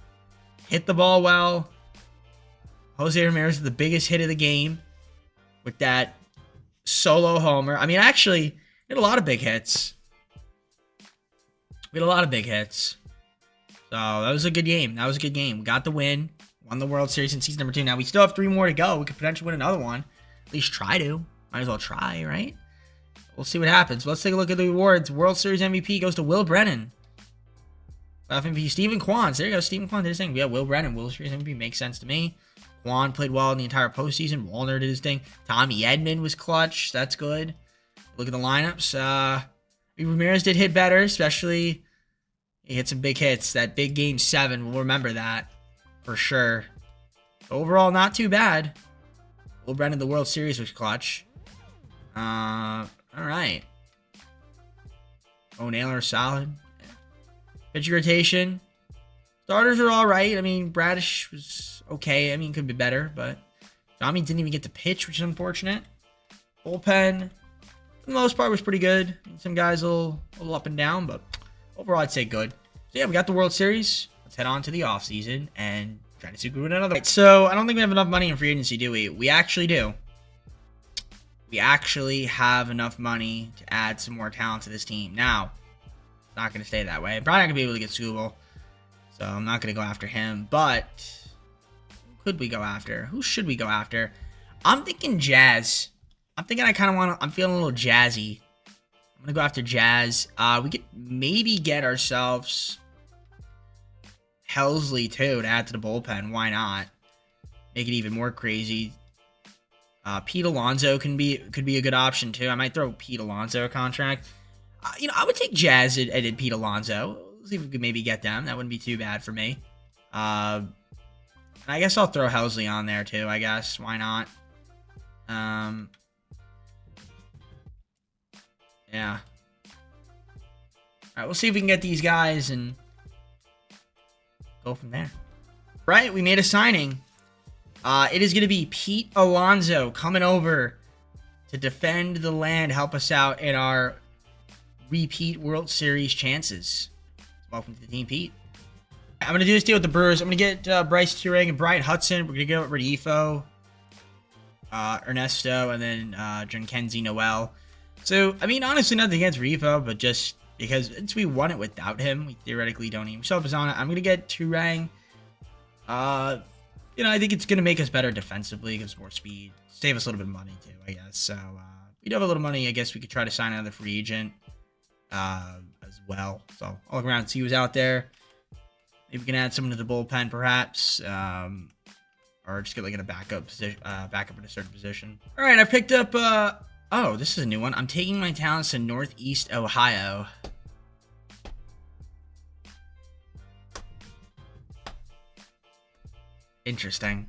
Speaker 1: Hit the ball well. Jose Ramirez with the biggest hit of the game with that solo homer. I mean, actually, we had a lot of big hits. We had a lot of big hits. So that was a good game. That was a good game. We got the win. Won the World Series in season number 2. Now, we still have 3 more to go. We could potentially win another one. At least try to. Might as well try, right? We'll see what happens. Let's take a look at the awards. World Series MVP goes to Will Brennan. MVP, Stephen Kwan. There you go. Stephen Kwan did his thing. Yeah, Will Brennan. World Series MVP makes sense to me. Kwan played well in the entire postseason. Wallner did his thing. Tommy Edman was clutch. That's good. Look at the lineups. Ramirez did hit better, especially he hit some big hits. That big game 7, we'll remember that for sure. Overall, not too bad. Will Brennan, the World Series was clutch. All right. Naylor, solid. Pitch rotation. Starters are all right. I mean, Bradish was okay. I mean, could be better, but Tommy didn't even get to pitch, which is unfortunate. Bullpen, for the most part, was pretty good. Some guys a little up and down, but overall, I'd say good. So, yeah, we got the World Series. Let's head on to the offseason and try to see if we win another. Right, so, I don't think we have enough money in free agency, do we? We actually do. We actually have enough money to add some more talent to this team. Now, it's not going to stay that way. I'm probably not going to be able to get Scooble. So I'm not going to go after him, but who could we go after? Who should we go after? I'm thinking Jazz. I'm thinking I'm feeling a little jazzy. I'm going to go after Jazz. We could maybe get ourselves Helsley too to add to the bullpen. Why not? Make it even more crazy. Pete Alonso could be a good option too. I might throw Pete Alonso a contract. I would take Jazz and Pete Alonso. See if we could maybe get them. That wouldn't be too bad for me. I guess I'll throw Helsley on there too, I guess. Why not? Yeah. Alright, we'll see if we can get these guys and go from there. Right, we made a signing. It is going to be Pete Alonso coming over to defend the land, help us out in our repeat World Series chances. Welcome to the team, Pete. I'm going to do this deal with the Brewers. I'm going to get Bryce Turang and Brian Hudson. We're going to get Radifo, Ernesto, and then Jurrickenzie Noel. So, I mean, honestly, nothing against Radifo, but just because since we won it without him, we theoretically don't even show up on it. I'm going to get Turang. I think it's going to make us better defensively, gives more speed, save us a little bit of money too, I guess. So, we do have a little money. I guess we could try to sign another free agent. As well. So I'll look around and see who's out there. Maybe we can add someone to the bullpen, perhaps, or just get like in a backup position, backup in a certain position. All right, I picked up. Oh, this is a new one. I'm taking my talents to Northeast Ohio. Interesting.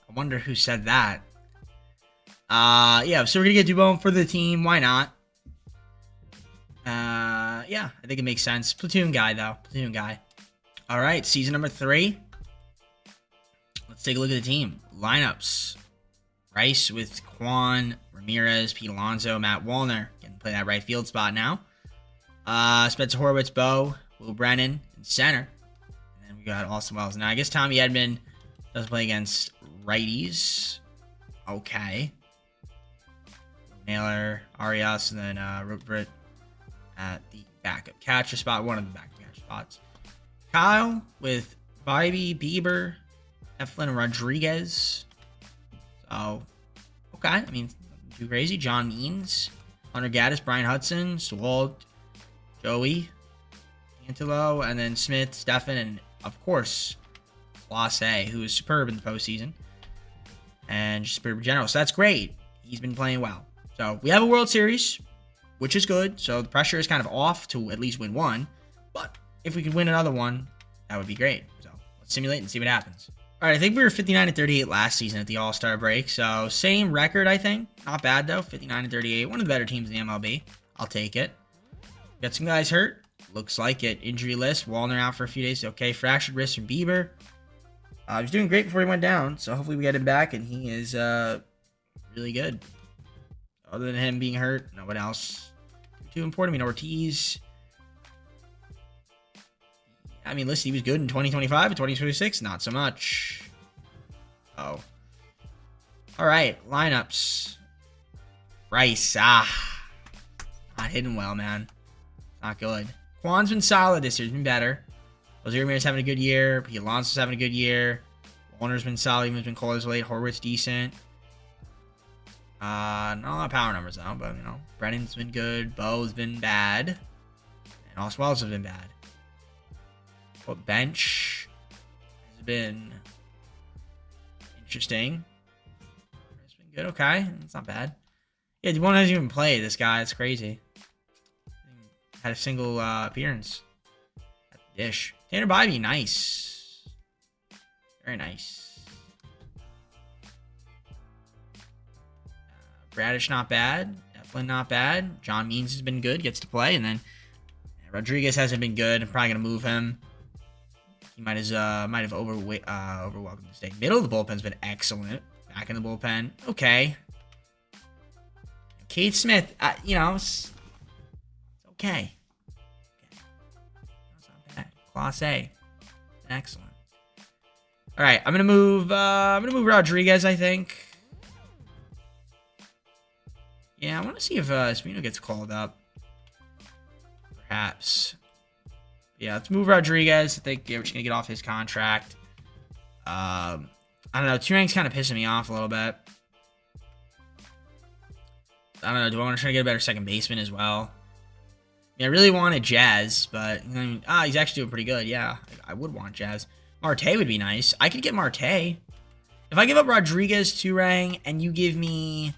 Speaker 1: I wonder who said that. Yeah. So we're gonna get Dubon for the team. Why not? Yeah, I think it makes sense. Platoon guy, though. Platoon guy. All right, season number 3. Let's take a look at the team. Lineups. Rice with Kwan, Ramirez, Pete Alonso, Matt Wallner. Can play that right field spot now. Spencer Horwitz, Bo, Will Brennan in center. And then we got Austin Wells. Now, I guess Tommy Edman does play against righties. Okay. Naylor, Arias, and then Rupert at the backup catcher spot, one of the backup catcher spots. Kyle with Bibee, Bieber, Eflin, and Rodriguez. So, okay. I mean, too crazy. John Means, Hunter Gaddis, Brian Hudson, Swald, Joey, Antelo, and then Smith, Stefan, and of course, Class A, who is superb in the postseason. And just superb in general. So that's great. He's been playing well. So we have a World Series, which is good. So the pressure is kind of off to at least win one. But if we could win another one, that would be great. So let's simulate and see what happens. All right, I think we were 59-38 last season at the All-Star break. So same record, I think. Not bad, though. 59-38. One of the better teams in the MLB. I'll take it. Got some guys hurt. Looks like it. Injury list. Wallner out for a few days. Okay, fractured wrist from Bieber. He was doing great before he went down, so hopefully we get him back, and he is really good. Other than him being hurt, no one else too important. I mean, Ortiz. I mean, listen, he was good in 2025 and 2026. Not so much. Oh. All right, lineups. Rice. Not hitting well, man. Not good. Kwan's been solid this year. He's been better. Jose Ramirez having a good year. Pete Alonso's having a good year. Warner's been solid. Even been cold as late. Horwitz decent. Not a lot of power numbers though, but you know, Brennan's been good. Bo's been bad, and Oswald's have been bad. But bench has been interesting. It's been good. Okay, it's not bad. Yeah, Duane hasn't even played. This guy, it's crazy. Had a single appearance at the dish. Tanner Bybee, nice. Very nice. Bradish, not bad. Eflin, not bad. John Means has been good. Gets to play. And then Rodriguez hasn't been good. I'm probably going to move him. He might have overwhelmed the stake. Middle of the bullpen's been excellent. Back in the bullpen. Okay. Cade Smith, you know, it's okay. That's not bad. Class A. Excellent. All right, I'm gonna move Rodriguez, I think. Yeah, I want to see if Espino gets called up. Perhaps. Yeah, let's move Rodriguez. I think we're just gonna get off his contract. I don't know. Turing's kind of pissing me off a little bit. I don't know. Do I want to try to get a better second baseman as well? Yeah, I really wanted Jazz, but he's actually doing pretty good. Yeah, I would want Jazz. Marte would be nice. I could get Marte. If I give up Rodriguez, Turang, and you give me...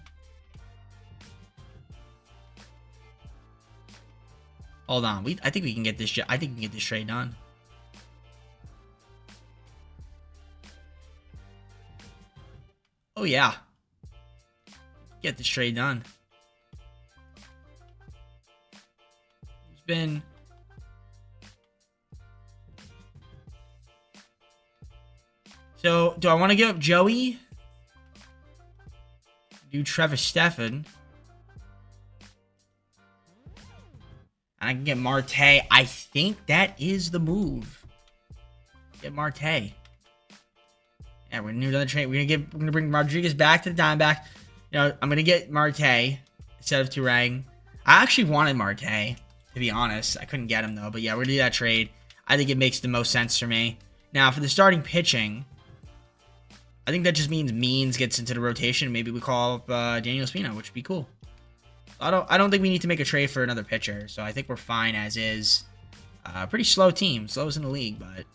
Speaker 1: Hold on. I think we can get this. I think we can get this trade done. Oh yeah. Get this trade done. It's been... So, do I want to give up Joey? Do Trevor Stephan? And I can get Marte. I think that is the move. Get Marte. Yeah, we're gonna do another trade. We're gonna bring Rodriguez back to the Diamondbacks. You know, I'm gonna get Marte instead of Turang. I actually wanted Marte, to be honest. I couldn't get him though. But yeah, we're gonna do that trade. I think it makes the most sense for me. Now, for the starting pitching, I think that just means Means gets into the rotation. Maybe we call up Daniel Espino, which would be cool. I don't think we need to make a trade for another pitcher, so I think we're fine as is. Pretty slow team, slowest in the league, but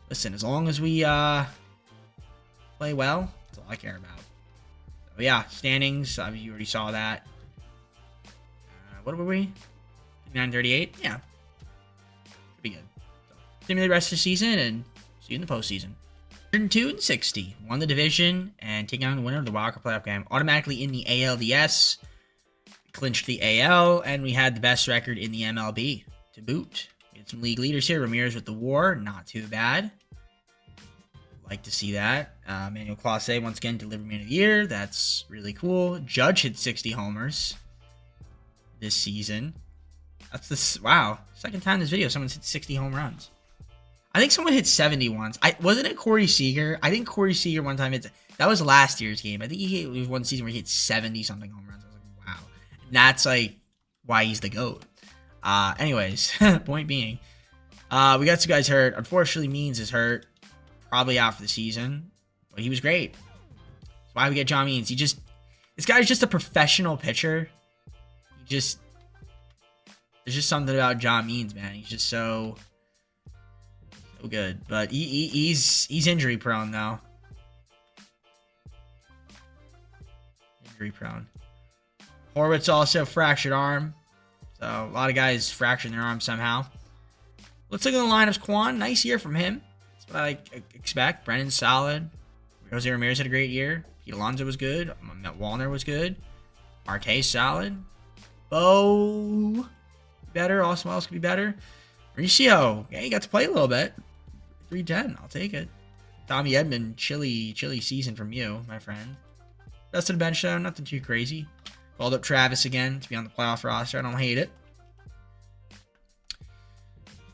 Speaker 1: listen, as long as we play well, that's all I care about. So yeah, standings. You already saw that. What were we? 938. Yeah, should be good. So, simulate the rest of the season and see you in the postseason. 102-60, won the division and taking on the winner of the Wildcard playoff game. Automatically in the ALDS, clinched the AL, and we had the best record in the MLB to boot. We had some league leaders here. Ramirez with the WAR, not too bad. Like to see that. Manuel Clase once again delivered man of the year. That's really cool. Judge hit 60 homers this season. That's this wow. Second time in this video someone's hit 60 home runs. I think someone hit 70 once. Wasn't it Corey Seager? I think Corey Seager one time hit... That was last year's game. I think it was one season where he hit 70-something home runs. I was like, wow. And that's, like, why he's the GOAT. Anyways, point being. We got some guys hurt. Unfortunately, Means is hurt. Probably out for the season. But he was great. That's why we get John Means. This guy's just a professional pitcher. There's just something about John Means, man. He's just so So good. But he's injury prone, though. Injury prone. Horwitz also fractured arm. So a lot of guys fracturing their arm somehow. Let's look at the lineups. Quan, nice year from him. That's what I expect. Brennan's solid. Jose Ramirez had a great year. Pete Alonso was good. Matt Wallner was good. Marte's solid. Bo better. Austin Wells could be better. Mauricio, yeah, he got to play a little bit. 310, I'll take it. Tommy Edman, chilly season from you, my friend. Rest of the bench though, nothing too crazy. Called up Travis again to be on the playoff roster. I don't hate it.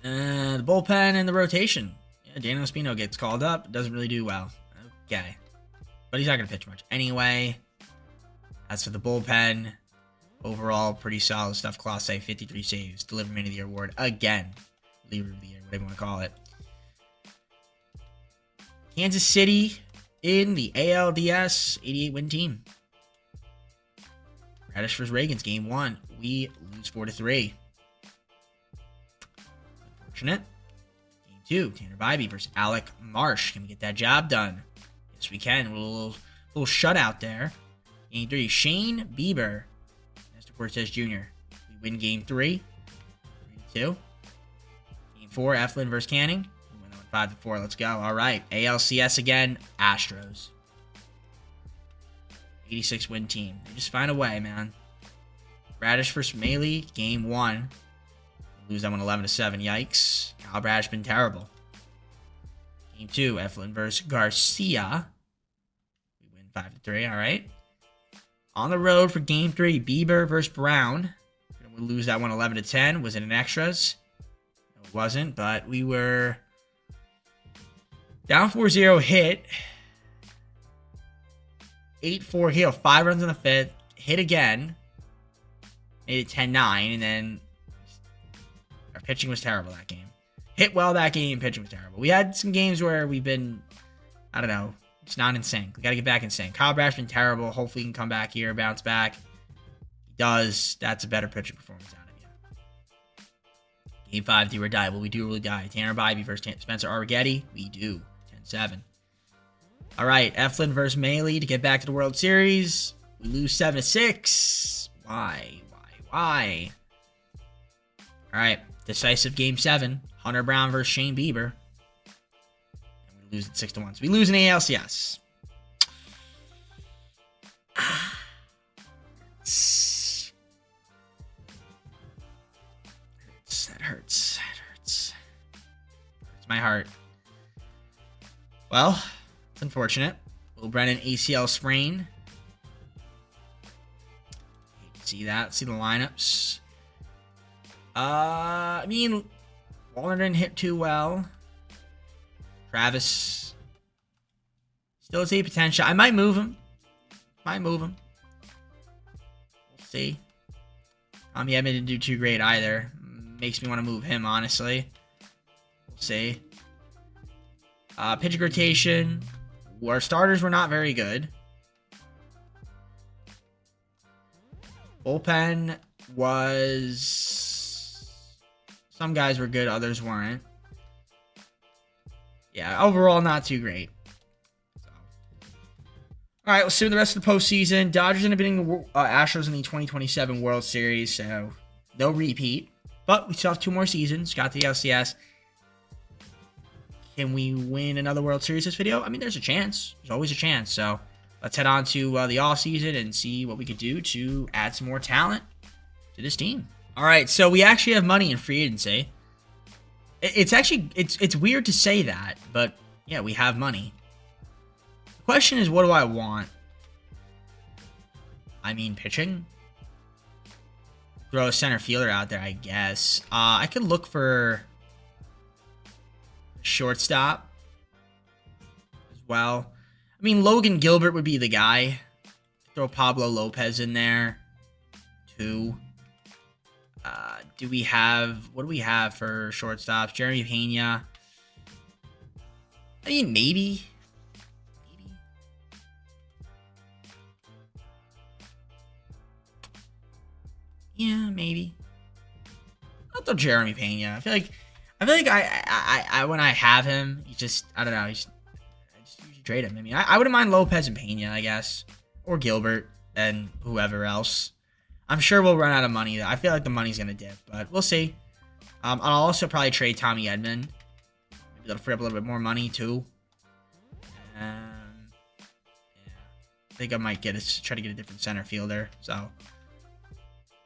Speaker 1: The bullpen and the rotation. Yeah, Daniel Espino gets called up. Doesn't really do well. Okay. But he's not going to pitch much anyway. As for the bullpen, overall, pretty solid stuff. Clase, 53 saves. Delivered Man of the Year award again. Reliever of the Year, whatever you want to call it. Kansas City in the ALDS 88-win team. Radish vs. Reagan's game 1. We lose 4-3. Unfortunate. Game 2. Tanner Bybee versus Alec Marsh. Can we get that job done? Yes, we can. A little shutout there. Game 3. Shane Bieber. Nestor Cortez Jr. We win game 3. 3-2. Game 4. Eflin versus Canning. We win that one 5-4. Let's go. All right. ALCS again. Astros. 86-win team. They just find a way, man. Radish versus Maley. Game 1. Lose that one 11-7. Yikes. Kyle Bradish been terrible. Game 2. Eflin versus Garcia. We win 5-3. All right. On the road for game 3. Bieber versus Brown. We lose that one 11-10. Was it an extras? No, it wasn't, but we were down 4-0 hit. 8-4 heel. 5 runs in the 5th. Hit again. Made it 10-9. And then our pitching was terrible that game. Hit well that game. Pitching was terrible. We had some games where we've been, I don't know, it's not in sync. We got to get back in sync. Kyle Bradish been terrible. Hopefully he can come back here, bounce back. He does. That's a better pitching performance out of you. Game 5, do or die. Well, we do really die. Tanner Bybee versus Spencer Arrighetti. We do. 10-7. All right, Eflin versus Maley to get back to the World Series. We lose 7-6. Why? All right, decisive game 7. Hunter Brown versus Shane Bieber. And we lose at 6-1. So we lose in ALCS. That hurts. Hurts my heart. Well, it's unfortunate. Will Brennan ACL sprain. Hate to see that. See the lineups. I mean, Wallner didn't hit too well. Travis still has a potential. I might move him. We'll see. Tommy Edman didn't do too great either. Makes me want to move him, honestly. We'll see. Pitching rotation. Our starters were not very good. Bullpen was... Some guys were good, others weren't. Yeah, overall not too great. So. All right, let's see the rest of the postseason. Dodgers ended up beating the Astros in the 2027 World Series, so no repeat. But we still have 2 more seasons. Got the LCS. Can we win another World Series this video? I mean, there's a chance. There's always a chance. So let's head on to the offseason and see what we could do to add some more talent to this team. All right, so we actually have money in free agency. It's actually, it's weird to say that, but yeah, we have money. The question is, what do I want? I mean, pitching? Throw a center fielder out there, I guess. I could look for shortstop as well. I mean, Logan Gilbert would be the guy. Throw Pablo Lopez in there, too. Do we have... What do we have for shortstops? Jeremy Pena. I mean, maybe. Yeah, maybe. I'll throw Jeremy Pena. I feel like I feel like I when I have him, he just, I don't know, I just usually trade him. I mean, I wouldn't mind Lopez and Pena, I guess, or Gilbert and whoever else. I'm sure we'll run out of money. I feel like the money's gonna dip, but we'll see. I'll also probably trade Tommy Edman. Maybe that'll free up a little bit more money too. Yeah, I think I might try to get a different center fielder. So,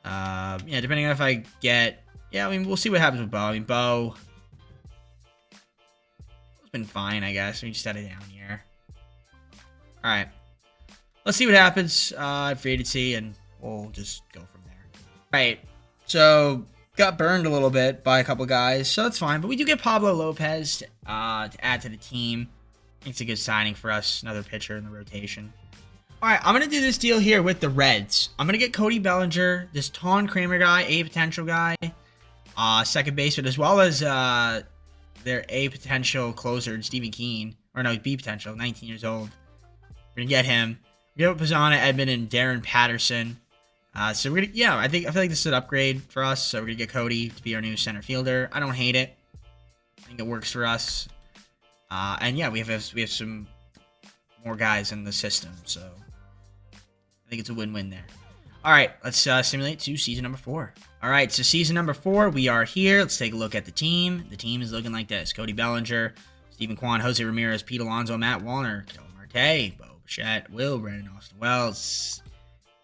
Speaker 1: yeah, depending on if I get, yeah, I mean, we'll see what happens with Bo. I mean, Bo's been fine, I guess. We just had a down year. All right, let's see what happens at free agency, and we'll just go from there. All right, so got burned a little bit by a couple guys, so that's fine. But we do get Pablo Lopez to add to the team. I think it's a good signing for us. Another pitcher in the rotation. All right, I'm going to do this deal here with the Reds. I'm going to get Cody Bellinger, this Ton Kramer guy, A potential guy, second baseman, as well as their A potential closer, Stephen Keane. Or no, B potential, 19 years old. We're going to get him. We're going to get Pizzana, Edmund, and Darren Patterson. So we're going to, yeah, I feel like this is an upgrade for us. So we're going to get Cody to be our new center fielder. I don't hate it. I think it works for us. And yeah, we have some more guys in the system, so I think it's a win-win there. All right, let's simulate to season number 4. All right, so season number 4, we are here. Let's take a look at the team. The team is looking like this: Cody Bellinger, Stephen Kwan, Jose Ramirez, Pete Alonso, Matt Wallner, Ketel Marte, Bo Bichette, Will, Brandon Austin Wells.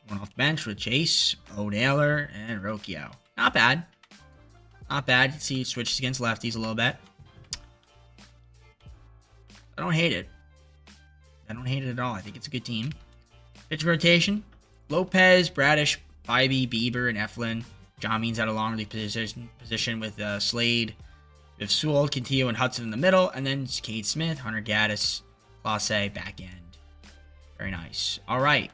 Speaker 1: One off the bench with Chase, Bo Naylor, and Rocchio. Not bad. Not bad. You can see he switches against lefties a little bit. I don't hate it. I don't hate it at all. I think it's a good team. Pitch rotation: Lopez, Bradish, Bybee, Bieber, and Eflin. John Means at a long relief position with Slade. We have Sewell, Cantillo, and Hudson in the middle. And then Cade Smith, Hunter Gaddis, Clase, back end. Very nice. All right.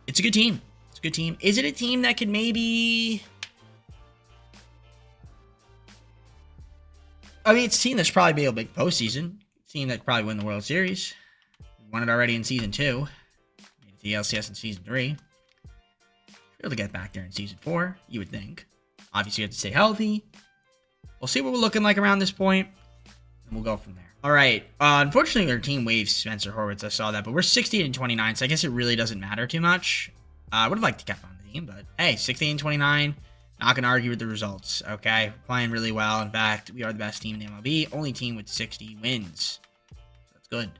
Speaker 1: It's a good team. It's a good team. Is it a team that could maybe... I mean, it's a team that's probably be able to make postseason. It's a team that could probably win the World Series. We won it already in Season 2. Made it to the LCS in Season 3. Be able to get back there in Season 4, you would think. Obviously, you have to stay healthy. We'll see what we're looking like around this point, and we'll go from there. All right. Unfortunately, our team waived Spencer Horwitz. I saw that, but we're 16-29, so I guess it really doesn't matter too much. I would have liked to keep on the team, but hey, 16-29. Not going to argue with the results, okay? We're playing really well. In fact, we are the best team in the MLB. Only team with 60 wins. That's good.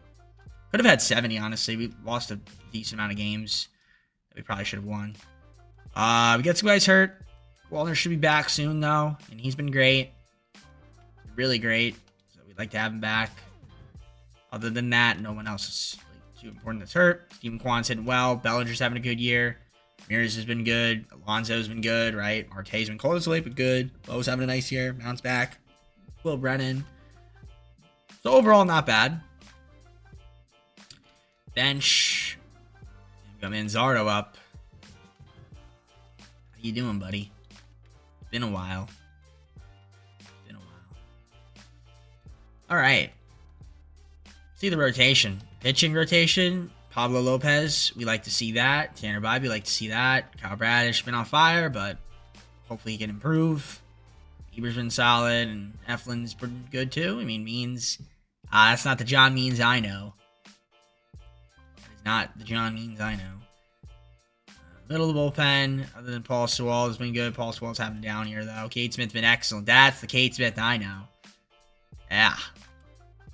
Speaker 1: Could have had 70, honestly. We lost a decent amount of games that we probably should have won. We got some guys hurt. Wallner should be back soon, though, and he's been great. Really great. So we'd like to have him back. Other than that, no one else is like, too important that's hurt. Stephen Kwan's hitting well. Bellinger's having a good year. Ramirez has been good. Alonso's been good, right? Marte's been cold as late, but good. Bo's having a nice year. Mount's back. Will Brennan. So overall, not bad. Bench. We got Manzardo up. How you doing, buddy? Been a while. Been a while. All right. See the rotation. Pitching rotation. Pablo Lopez, we like to see that. Tanner Bybee, we like to see that. Kyle Bradish been on fire, but hopefully he can improve. Bieber's been solid, and Eflin's been good too. I mean, Means, that's not the John Means I know. That is not the John Means I know. Middle of the bullpen, other than Paul Sewell, has been good. Paul Sewell's having a down year, though. Cade Smith's been excellent. That's the Cade Smith I know. Yeah.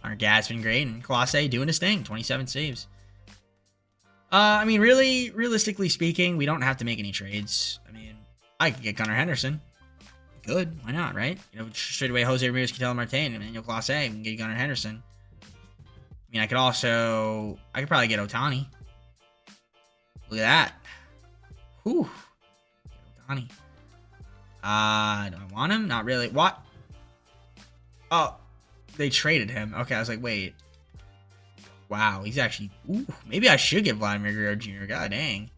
Speaker 1: Our Gad's been great, and Clase doing his thing. 27 saves. I mean, really, realistically speaking, we don't have to make any trades. I mean, I could get Gunnar Henderson. Good. Why not, right? You know, straight away, Jose Ramirez, Ketel Marte, and Emmanuel Clase, and get Gunnar Henderson. I mean, I could probably get Ohtani. Look at that. Whew. Ohtani. Do I want him? Not really. What? Oh, they traded him. Okay, I was like, wait. Wow, he's actually... Ooh, maybe I should get Vladimir Guerrero Jr. God dang.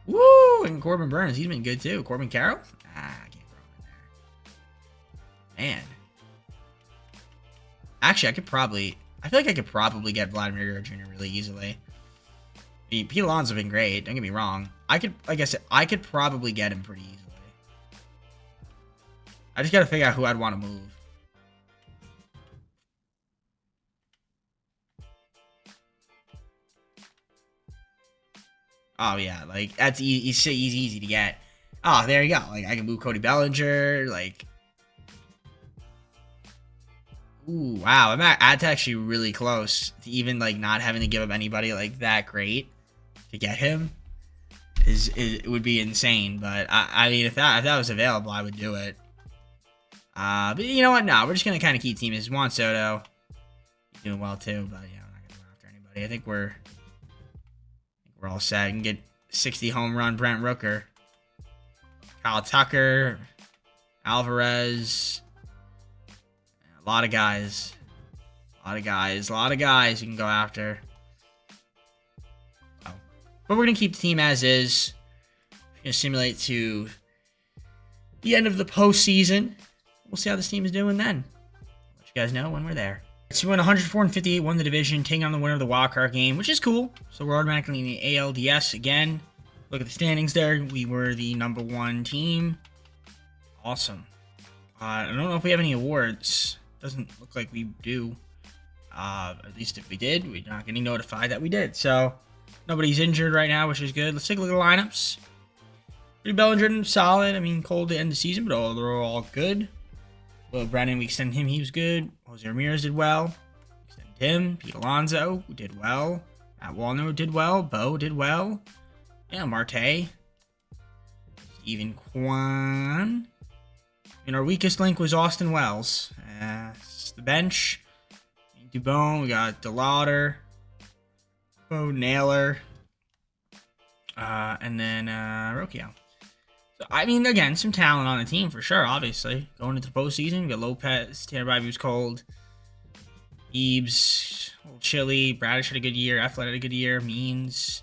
Speaker 1: Woo! And Corbin Burns, he's been good too. Corbin Carroll? I can't throw him in there. Man. Actually, I feel like I could probably get Vladimir Guerrero Jr. really easily. I mean, Pete Alonso's been great. Don't get me wrong. Like I said, I could probably get him pretty easily. I just got to figure out who I'd want to move. Oh, yeah. Like, that's easy to get. Oh, there you go. Like, I can move Cody Bellinger. Like, ooh, wow. That's actually really close to even, like, not having to give up anybody, like, that great to get him. It would be insane. But, I mean, if that was available, I would do it. But you know what? No, we're just going to kind of keep teaming. Juan Soto. He's doing well, too. But, yeah, I'm not going to go after anybody. I think we're all set. We can get 60 home run Brent Rooker. Kyle Tucker. Alvarez. A lot of guys. A lot of guys you can go after. Oh. But we're going to keep the team as is. We're going to simulate to the end of the postseason. We'll see how this team is doing then. I'll let you guys know when we're there. So we went 104-58, won the division, taking on the winner of the wildcard game, which is cool. So we're automatically in the ALDS again. Look at the standings there. We were the #1 team. Awesome. I don't know if we have any awards. Doesn't look like we do. At least if we did, we're not getting notified that we did. So nobody's injured right now, which is good. Let's take a look at the lineups. Cody Bellinger, solid. I mean, cold to end the season, but they're all good. Well, Brennan, we extended him. He was good. Jose Ramirez did well. Extended him. Pete Alonso, who did well. Matt Wallner did well. Bo did well. Yeah, Marte. Steven Kwan. And our weakest link was Austin Wells. It's the bench. Dubon. We got DeLauder. Bo Naylor. And then Rocchio. So, I mean, again, some talent on the team for sure, obviously. Going into the postseason, we got Lopez, Tanner Bybee was cold. Eaves, a little chilly. Bradish had a good year. Eflin had a good year. Means,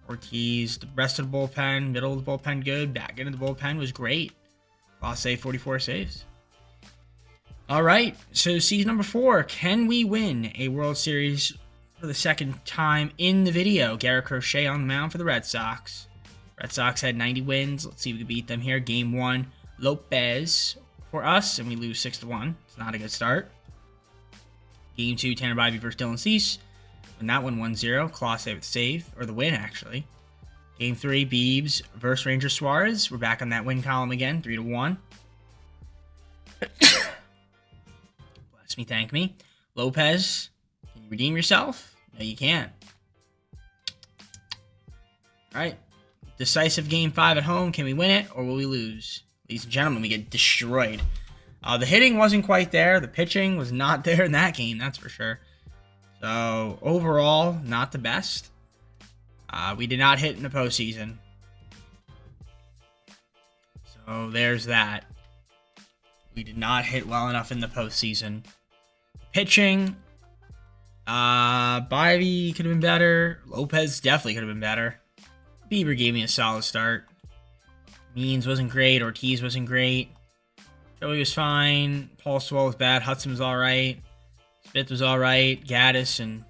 Speaker 1: Ortiz. The rest of the bullpen, middle of the bullpen, good. Back into the bullpen was great. Lost save, 44 saves. All right, so season number 4. Can we win a World Series for the second time in the video? Garrett Crochet on the mound for the Red Sox. Red Sox had 90 wins. Let's see if we can beat them here. Game 1, Lopez for us, and we lose 6-1. It's not a good start. Game 2, Tanner Bybee versus Dylan Cease. And that one 1-0. Clase with the save, or the win, actually. Game 3, Beebs versus Ranger Suarez. We're back on that win column again, 3-1. Bless me, thank me. Lopez, can you redeem yourself? No, you can't. All right. Decisive game 5 at home. Can we win it or will we lose? Ladies and gentlemen, we get destroyed. The hitting wasn't quite there. The pitching was not there in that game, that's for sure. So, overall, not the best. We did not hit in the postseason. So, there's that. We did not hit well enough in the postseason. Pitching. Bybee could have been better. Lopez definitely could have been better. Bieber gave me a solid start. Means wasn't great. Ortiz wasn't great. Joey was fine. Paul Swell was bad. Hudson was alright. Smith was alright. Gaddis and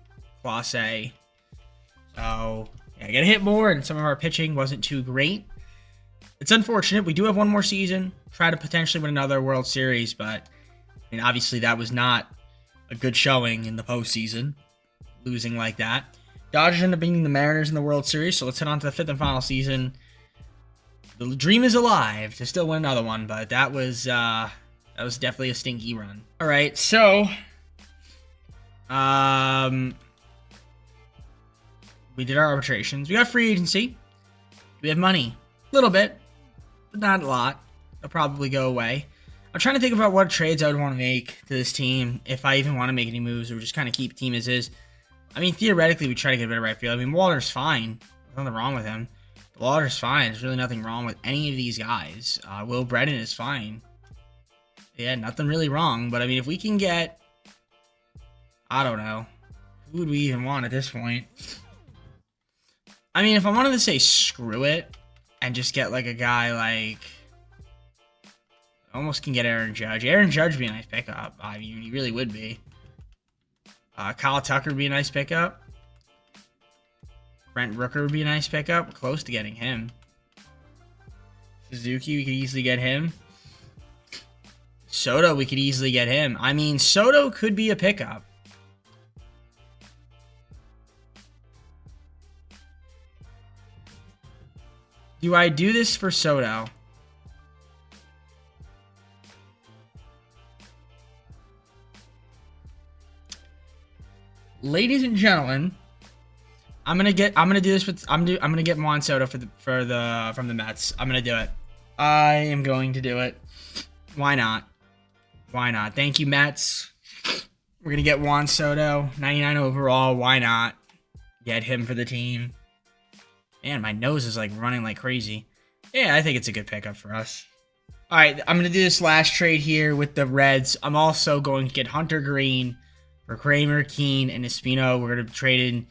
Speaker 1: Clase. So, yeah, I gotta hit more, and some of our pitching wasn't too great. It's unfortunate. We do have one more season. Try to potentially win another World Series, but I mean, obviously that was not a good showing in the postseason. Losing like that. Dodgers end up beating the Mariners in the World Series, so let's head on to the 5th and final season. The dream is alive to still win another one, but that was definitely a stinky run. All right, so we did our arbitrations. We got free agency. We have money, a little bit, but not a lot. They'll probably go away. I'm trying to think about what trades I would want to make to this team, if I even want to make any moves, or just kind of keep the team as is. I mean, theoretically, we try to get a better right field. I mean, Walter's fine. There's nothing wrong with him. Walter's fine. There's really nothing wrong with any of these guys. Will Brennan is fine. Yeah, nothing really wrong. But, I mean, if we can get... I don't know. Who would we even want at this point? I mean, if I wanted to say screw it and just get, like, a guy like... Almost can get Aaron Judge. Aaron Judge would be a nice pickup. I mean, he really would be. Kyle Tucker would be a nice pickup. Brent Rooker would be a nice pickup. We're close to getting him. Suzuki, we could easily get him. Soto, we could easily get him. I mean, Soto could be a pickup. Do I do this for Soto? Ladies and gentlemen, I'm gonna do this with I'm gonna get Juan Soto from the Mets. I'm gonna do it. I am going to do it. Why not? Why not? Thank you, Mets. We're gonna get Juan Soto, 99 overall. Why not? Get him for the team. Man, my nose is like running like crazy. Yeah, I think it's a good pickup for us. All right, I'm gonna do this last trade here with the Reds. I'm also going to get Hunter Green for Kramer, Keane, and Espino. We're gonna trade in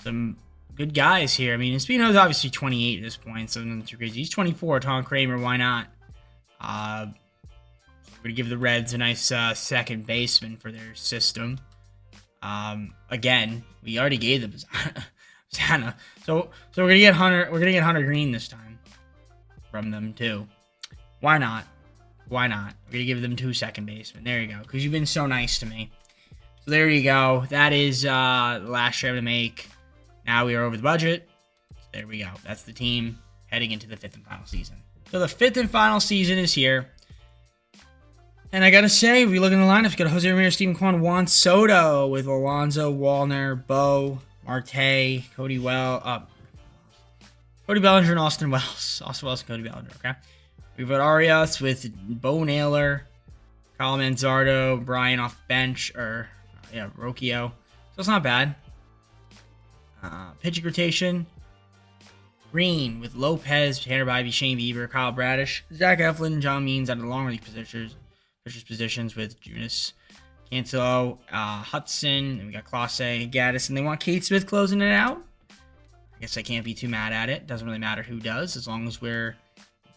Speaker 1: some good guys here. I mean, Espino's obviously 28 at this point, so nothing too crazy. He's 24. Tom Kramer, why not? We're gonna give the Reds a nice second baseman for their system. Again, we already gave them Santa, so we're gonna get Hunter. We're gonna get Hunter Green this time from them too. Why not? Why not? We're gonna give them 2 second basemen. There you go. Because you've been so nice to me. So there you go. That is the last trade to make. Now we are over the budget. There we go. That's the team heading into the 5th and final season. So the 5th and final season is here. And I gotta say, we look in the lineup, we got Jose Ramirez, Steven Kwan, Juan Soto with Alonso, Wallner, Bo, Marte, Cody Bellinger, and Austin Wells. Austin Wells and Cody Bellinger, okay? We've got Arias with Bo Naylor, Kyle Manzardo, Brian off bench, Rocchio. So it's not bad. Pitching rotation. Green with Lopez, Tanner Bybee, Shane Bieber, Kyle Bradish, Zach Eflin, John Means out of the long relief positions with Junis, Cancelo, Hudson, and we got Clase, Gaddis, and they want Kate Smith closing it out. I guess I can't be too mad at it. Doesn't really matter who does, as long as we're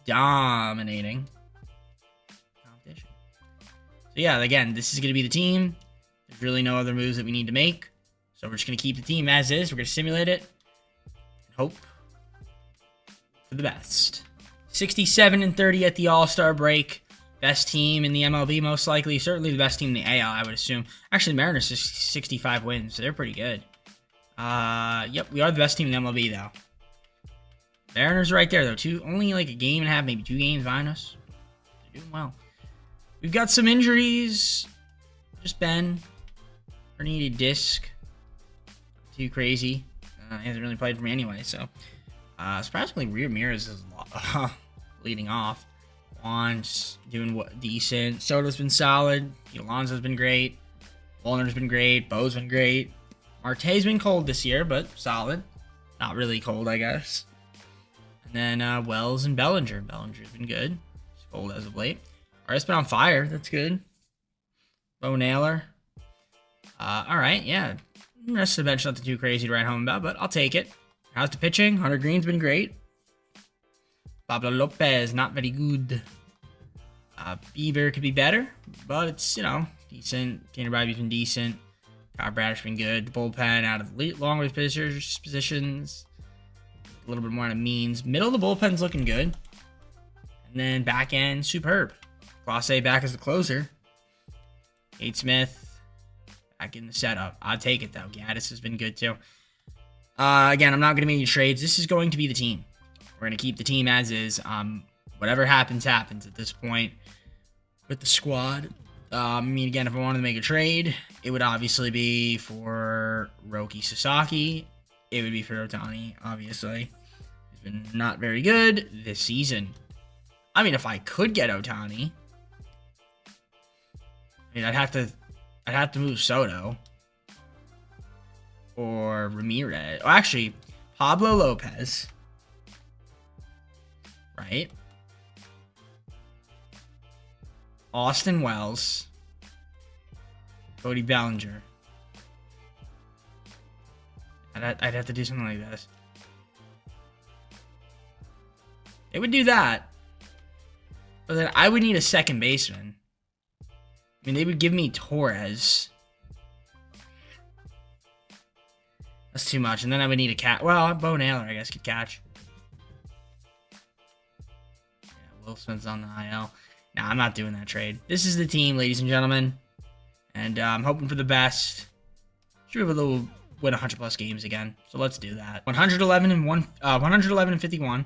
Speaker 1: dominating competition. So yeah, again, this is going to be the team. There's really no other moves that we need to make. So we're just going to keep the team as is. We're going to simulate it and hope for the best. 67-30 at the All-Star break. Best team in the MLB, most likely. Certainly the best team in the AL, I would assume. Actually, the Mariners is 65 wins, so they're pretty good. Yep, we are the best team in the MLB, though. Mariners right there, though. Only like a game and a half, maybe 2 games behind us. They're doing well. We've got some injuries. Just Ben. Herniated disc. Too crazy. He hasn't really played for me anyway, so. Surprisingly, Ramirez is leading off. Juan's doing decent. Soto's been solid. Alonso's been great. Wallner's been great. Bo's been great. Marte's been cold this year, but solid. Not really cold, I guess. And then Wells and Bellinger. Bellinger's been good. He's cold as of late. Arias been on fire. That's good. Bo Naylor. All right, yeah. The rest of the bench nothing too crazy to write home about, but I'll take it. How's the pitching? Hunter Green's been great. Pablo Lopez, not very good. Bieber could be better, but it's, decent. Tanner Bybee's been decent. Kyle Bradish been good. The bullpen out of the long with positions. A little bit more on a means. Middle of the bullpen's looking good. And then back end, superb. Clase back as the closer. Kate Smith back in the setup. I'll take it, though. Gaddis has been good, too. Again, I'm not going to make any trades. This is going to be the team. We're going to keep the team as is. Whatever happens, happens at this point with the squad. Again, if I wanted to make a trade, it would obviously be for Roki Sasaki. It would be for Ohtani, obviously. He's been not very good this season. I mean, if I could get Ohtani, I'd have to move Soto or Ramirez. Oh, actually, Pablo Lopez. Right? Austin Wells. Cody Bellinger. I'd have to do something like this. They would do that. But then I would need a second baseman. I mean, they would give me Torres. That's too much. And then I would need a cat. Well, Bo Naylor, I guess, could catch. Yeah, Will Smith's on the IL. Nah, I'm not doing that trade. This is the team, ladies and gentlemen. And I'm hoping for the best. Should be able to win 100+ games again. So let's do that. 111 and 51.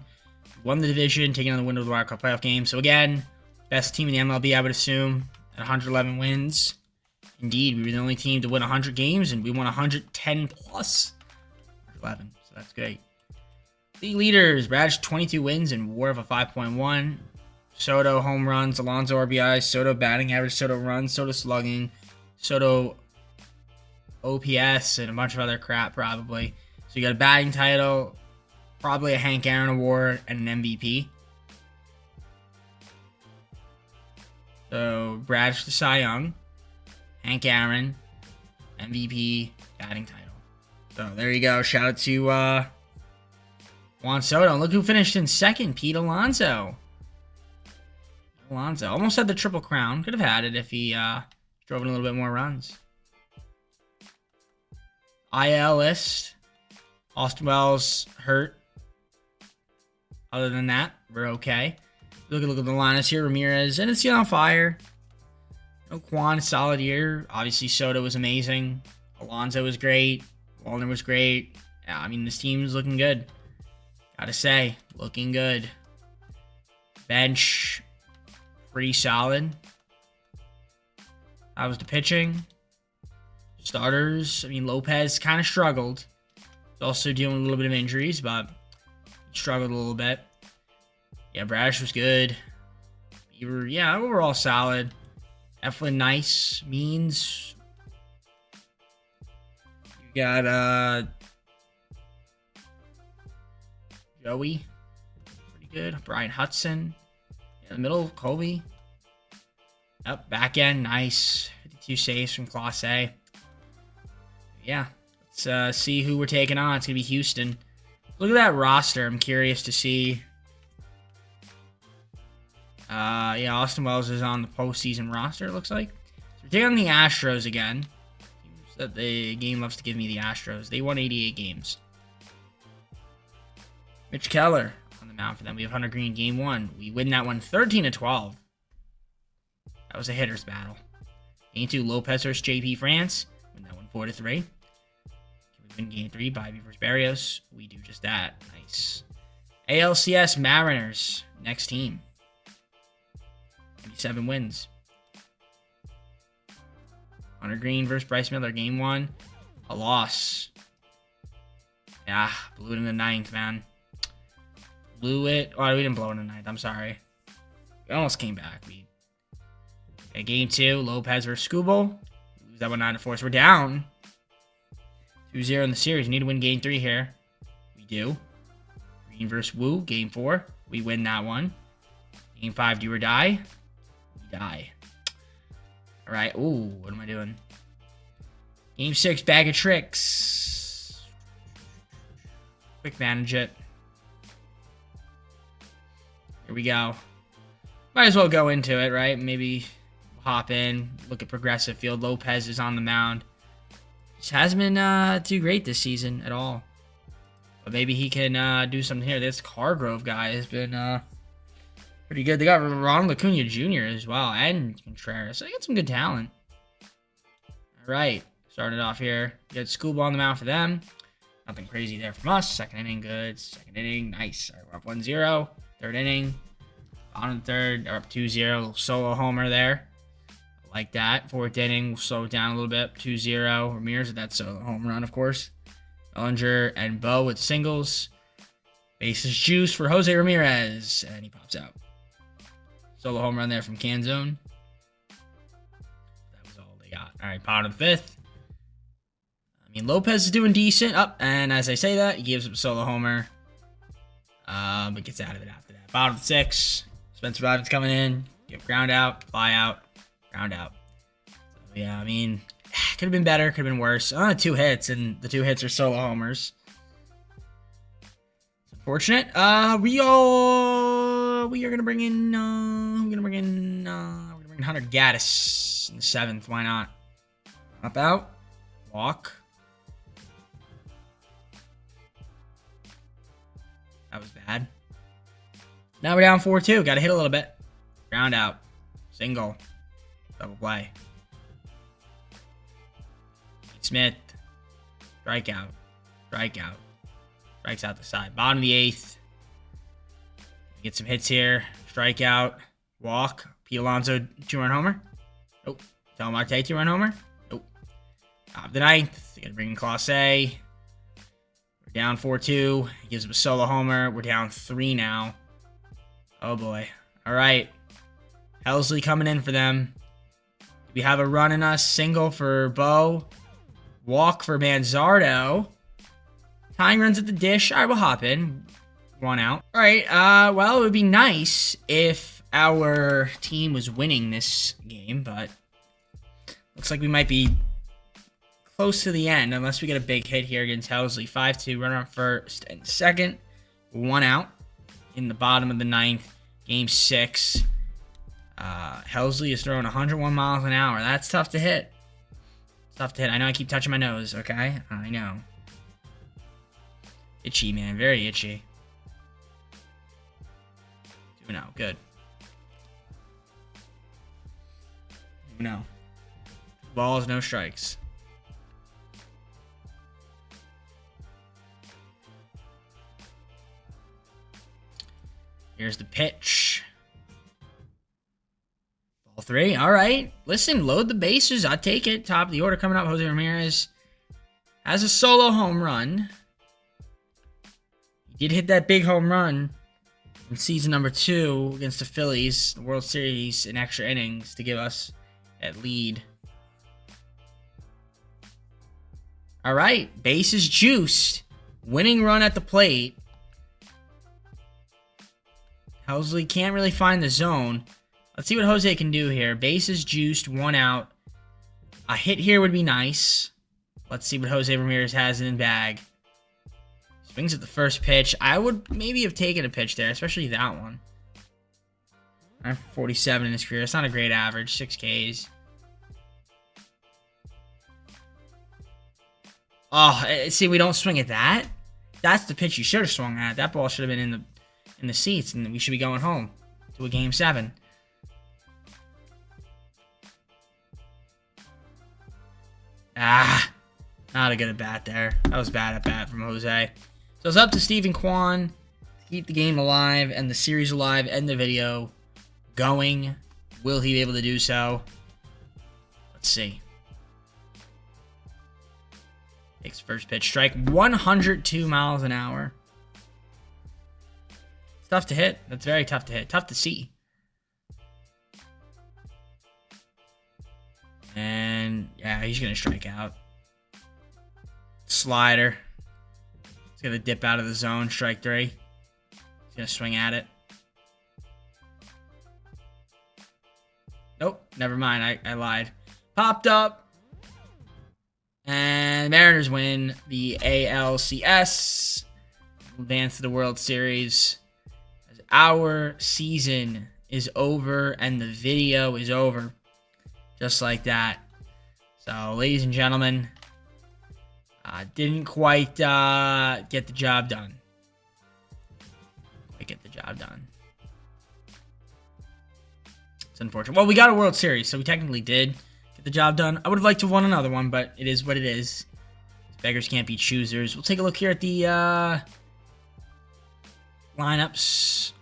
Speaker 1: Won the division, taking on the winner of the Wild Card playoff game. So again, best team in the MLB, I would assume, at 111 wins. Indeed, we were the only team to win 100 games, and we won 110 plus 11. So that's great. League leaders: Bradish 22 wins and WAR of a 5.1. Soto home runs, Alonso RBIs, Soto batting average, Soto runs, Soto slugging, Soto OPS, and a bunch of other crap probably. So you got a batting title, probably a Hank Aaron award, and an MVP. So Bradish the Cy Young, Hank Aaron, MVP, batting title. So there you go. Shout out to Juan Soto. And look who finished in second, Pete Alonso. Alonso almost had the triple crown. Could have had it if he drove in a little bit more runs. IL list. Austin Wells hurt. Other than that, we're okay. Look at the lineups here. Ramirez and it's on fire. No Quan, solid year. Obviously, Soto was amazing. Alonso was great. Wallner was great. Yeah, I mean, this team is looking good. Gotta say, looking good. Bench, pretty solid. That was the pitching. Starters, I mean, Lopez kind of struggled. He's also dealing with a little bit of injuries, but he struggled a little bit. Yeah, Bradish was good. Bieber, yeah, overall solid. Eflin, nice. Means. You got Joey, pretty good. Brian Hudson. In the middle, Kobe. Yep, back end, nice. 52 saves from Class A. Yeah, let's see who we're taking on. It's going to be Houston. Look at that roster. I'm curious to see. Yeah, Austin Wells is on the postseason roster, it looks like. So we're taking on the Astros again. Seems that the game loves to give me the Astros. They won 88 games. Mitch Keller on the mound for them. We have Hunter Green, game 1. We win that one 13-12. That was a hitter's battle. Game 2, Lopez versus JP France. Win that one 4-3. Can we win game 3? Bobby versus Barrios. We do just that. Nice. ALCS Mariners. Next team. 7 wins. Hunter Green versus Bryce Miller. Game 1. A loss. Yeah, blew it in the 9th, man. Blew it. Oh, we didn't blow it in the 9th. I'm sorry. We almost came back. Okay, game 2. Lopez versus Skubal. Lose that one 9-4. So we're down 2-0 in the series. We need to win game 3 here. We do. Green versus Wu. Game 4. We win that one. Game 5. Do or die. Die. All right. Ooh, what am I doing? Game 6, bag of tricks. Quick manage it. Here we go. Might as well go into it, right? Maybe hop in, look at progressive field. Lopez is on the mound. Just hasn't been too great this season at all. But maybe he can do something here. This Cargrove guy has been pretty good. They got Ronald Acuna Jr. as well, and Contreras. So they got some good talent. All right, started off here. You got Schoolball on the mound for them. Nothing crazy there from us. Second inning, good. Second inning, nice. All right, we're up 1-0. Third inning, bottom of the third, or up 2-0. Solo homer there. I like that. Fourth inning, we'll slow it down a little bit. 2-0. Ramirez with that solo home run, of course. Bellinger and Bo with singles. Bases juice for Jose Ramirez, and he pops out. Solo home run there from Canzone. That was all they got. All right, bottom of the 5th. I mean, Lopez is doing decent. Up, and as I say that, he gives up a solo homer. But gets out of it after that. Bottom of the 6th. Spencer Rivens coming in. Give ground out, fly out, ground out. So, yeah, I mean, could have been better, could have been worse. 2 hits, and the 2 hits are solo homers. It's unfortunate. We are gonna bring in Hunter Gaddis in the 7th. Why not? Up out, walk. That was bad. Now we're down 4-2. Got to hit a little bit. Ground out. Single. Double play. Smith. Strikeout. Strikeout. Strikes out the side. Bottom of the 8th. Get some hits here. Strikeout. Walk. Pete Alonso, 2-run homer. Nope. Del Marte, 2-run homer. Nope. Top of the 9th. Gonna bring in Class A. We're down 4-2. He gives him a solo homer. We're down 3 now. Oh boy. All right. Helsley coming in for them. We have a run in us. Single for Bo. Walk for Manzardo. Tying runs at the dish. All right, we'll hop in. 1 out. All right. Well, it would be nice if our team was winning this game, but looks like we might be close to the end unless we get a big hit here against Helsley. 5-2. Runner on first and second. 1 out in the bottom of the 9th. Game 6. Helsley is throwing 101 miles an hour. That's tough to hit. It's tough to hit. I know I keep touching my nose, okay? I know. Itchy, man. Very itchy. 2-0. Good. 2-0. Balls, no strikes. Here's the pitch. Ball 3. All right. Listen, load the bases. I'll take it. Top of the order coming up. Jose Ramirez has a solo home run. He did hit that big home run in season number 2 against the Phillies, the World Series, in extra innings to give us that lead. All right. Bases juiced. Winning run at the plate. Helsley can't really find the zone. Let's see what Jose can do here. Bases juiced, 1 out. A hit here would be nice. Let's see what Jose Ramirez has in the bag. Swings at the first pitch. I would maybe have taken a pitch there, especially that one. 47 in his career. It's not a great average. 6 Ks. Oh, see, we don't swing at that. That's the pitch you should have swung at. That ball should have been in the seats, and we should be going home to a Game 7. Not a good at bat there. That was bad at bat from Jose. So it's up to Stephen Kwan to keep the game alive and the series alive and the video going. Will he be able to do so? Let's see. Takes first pitch. Strike 102 miles an hour. It's tough to hit. That's very tough to hit. Tough to see. And yeah, he's going to strike out. Slider. He's going to dip out of the zone. Strike 3. He's going to swing at it. Nope. Never mind. I lied. Popped up. And Mariners win the ALCS. Advance to the World Series. As our season is over and the video is over. Just like that. So, ladies and gentlemen, didn't quite get the job done. It's unfortunate. Well, we got a World Series, so we technically did get the job done. I would have liked to have won another one, but it is what it is. Beggars can't be choosers. We'll take a look here at the lineups.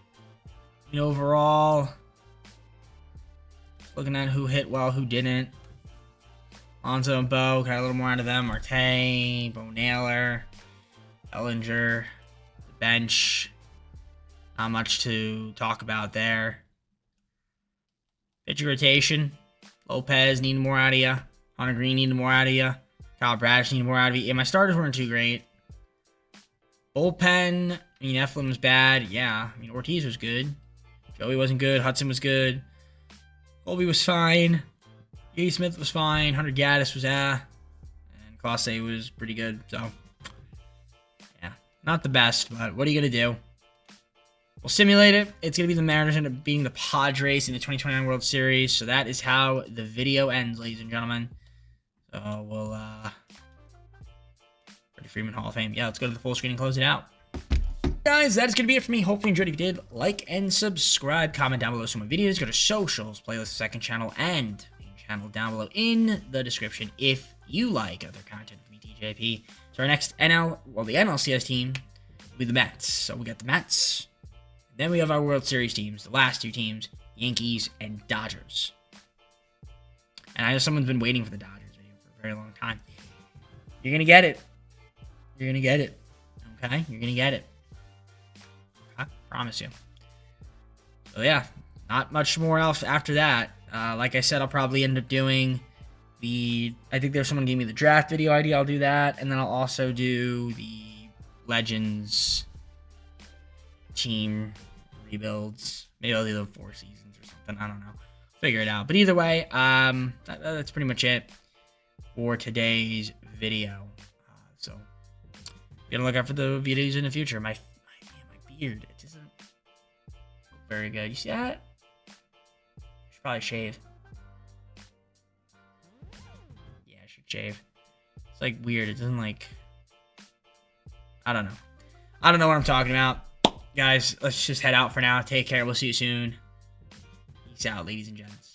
Speaker 1: Overall, looking at who hit well, who didn't. Alonso and Bo, got a little more out of them. Marte, Bo Naylor, Ellinger, the bench. Not much to talk about there. Pitcher rotation. Lopez needed more out of you. Hunter Green needed more out of you. Kyle Bradish needed more out of you. Yeah, my starters weren't too great. Bullpen. Eflin was bad. Yeah. Ortiz was good. Joey wasn't good. Hudson was good. Colby was fine. J. Smith was fine. Hunter Gaddis was And Class A was pretty good. So, yeah. Not the best, but what are you going to do? We'll simulate it. It's going to be the Mariners end up beating the Padres in the 2029 World Series. So that is how the video ends, ladies and gentlemen. So we'll, Freddie Freeman Hall of Fame. Yeah, let's go to the full screen and close it out.
Speaker 2: Guys, that is going to be it for me. Hopefully you enjoyed. If you did, like and subscribe. Comment down below some of my videos. Go to socials, playlist, second channel, and main channel down below in the description if you like other content from me, TJP. So our next the NLCS team will be the Mets. So we got the Mets. Then we have our World Series teams, the last two teams, Yankees and Dodgers. And I know someone's been waiting for the Dodgers video for a very long time. You're going to get it. You're going to get it. Okay? You're going to get it. I promise you. So yeah, not much more else after that. Like I said, I'll probably end up doing I think there's someone gave me the draft video idea. I'll do that. And then I'll also do the Legends team rebuilds. Maybe I'll do the 4 seasons or something. I don't know. Figure it out. But either way, that's pretty much it for today's video. So be on the lookout for the videos in the future. My beard, it doesn't look very good. You see that? I should probably shave. Yeah, I should shave. It's like weird. It doesn't like. I don't know. I don't know what I'm talking about. Guys, let's just head out for now. Take care. We'll see you soon. Peace out, ladies and gents.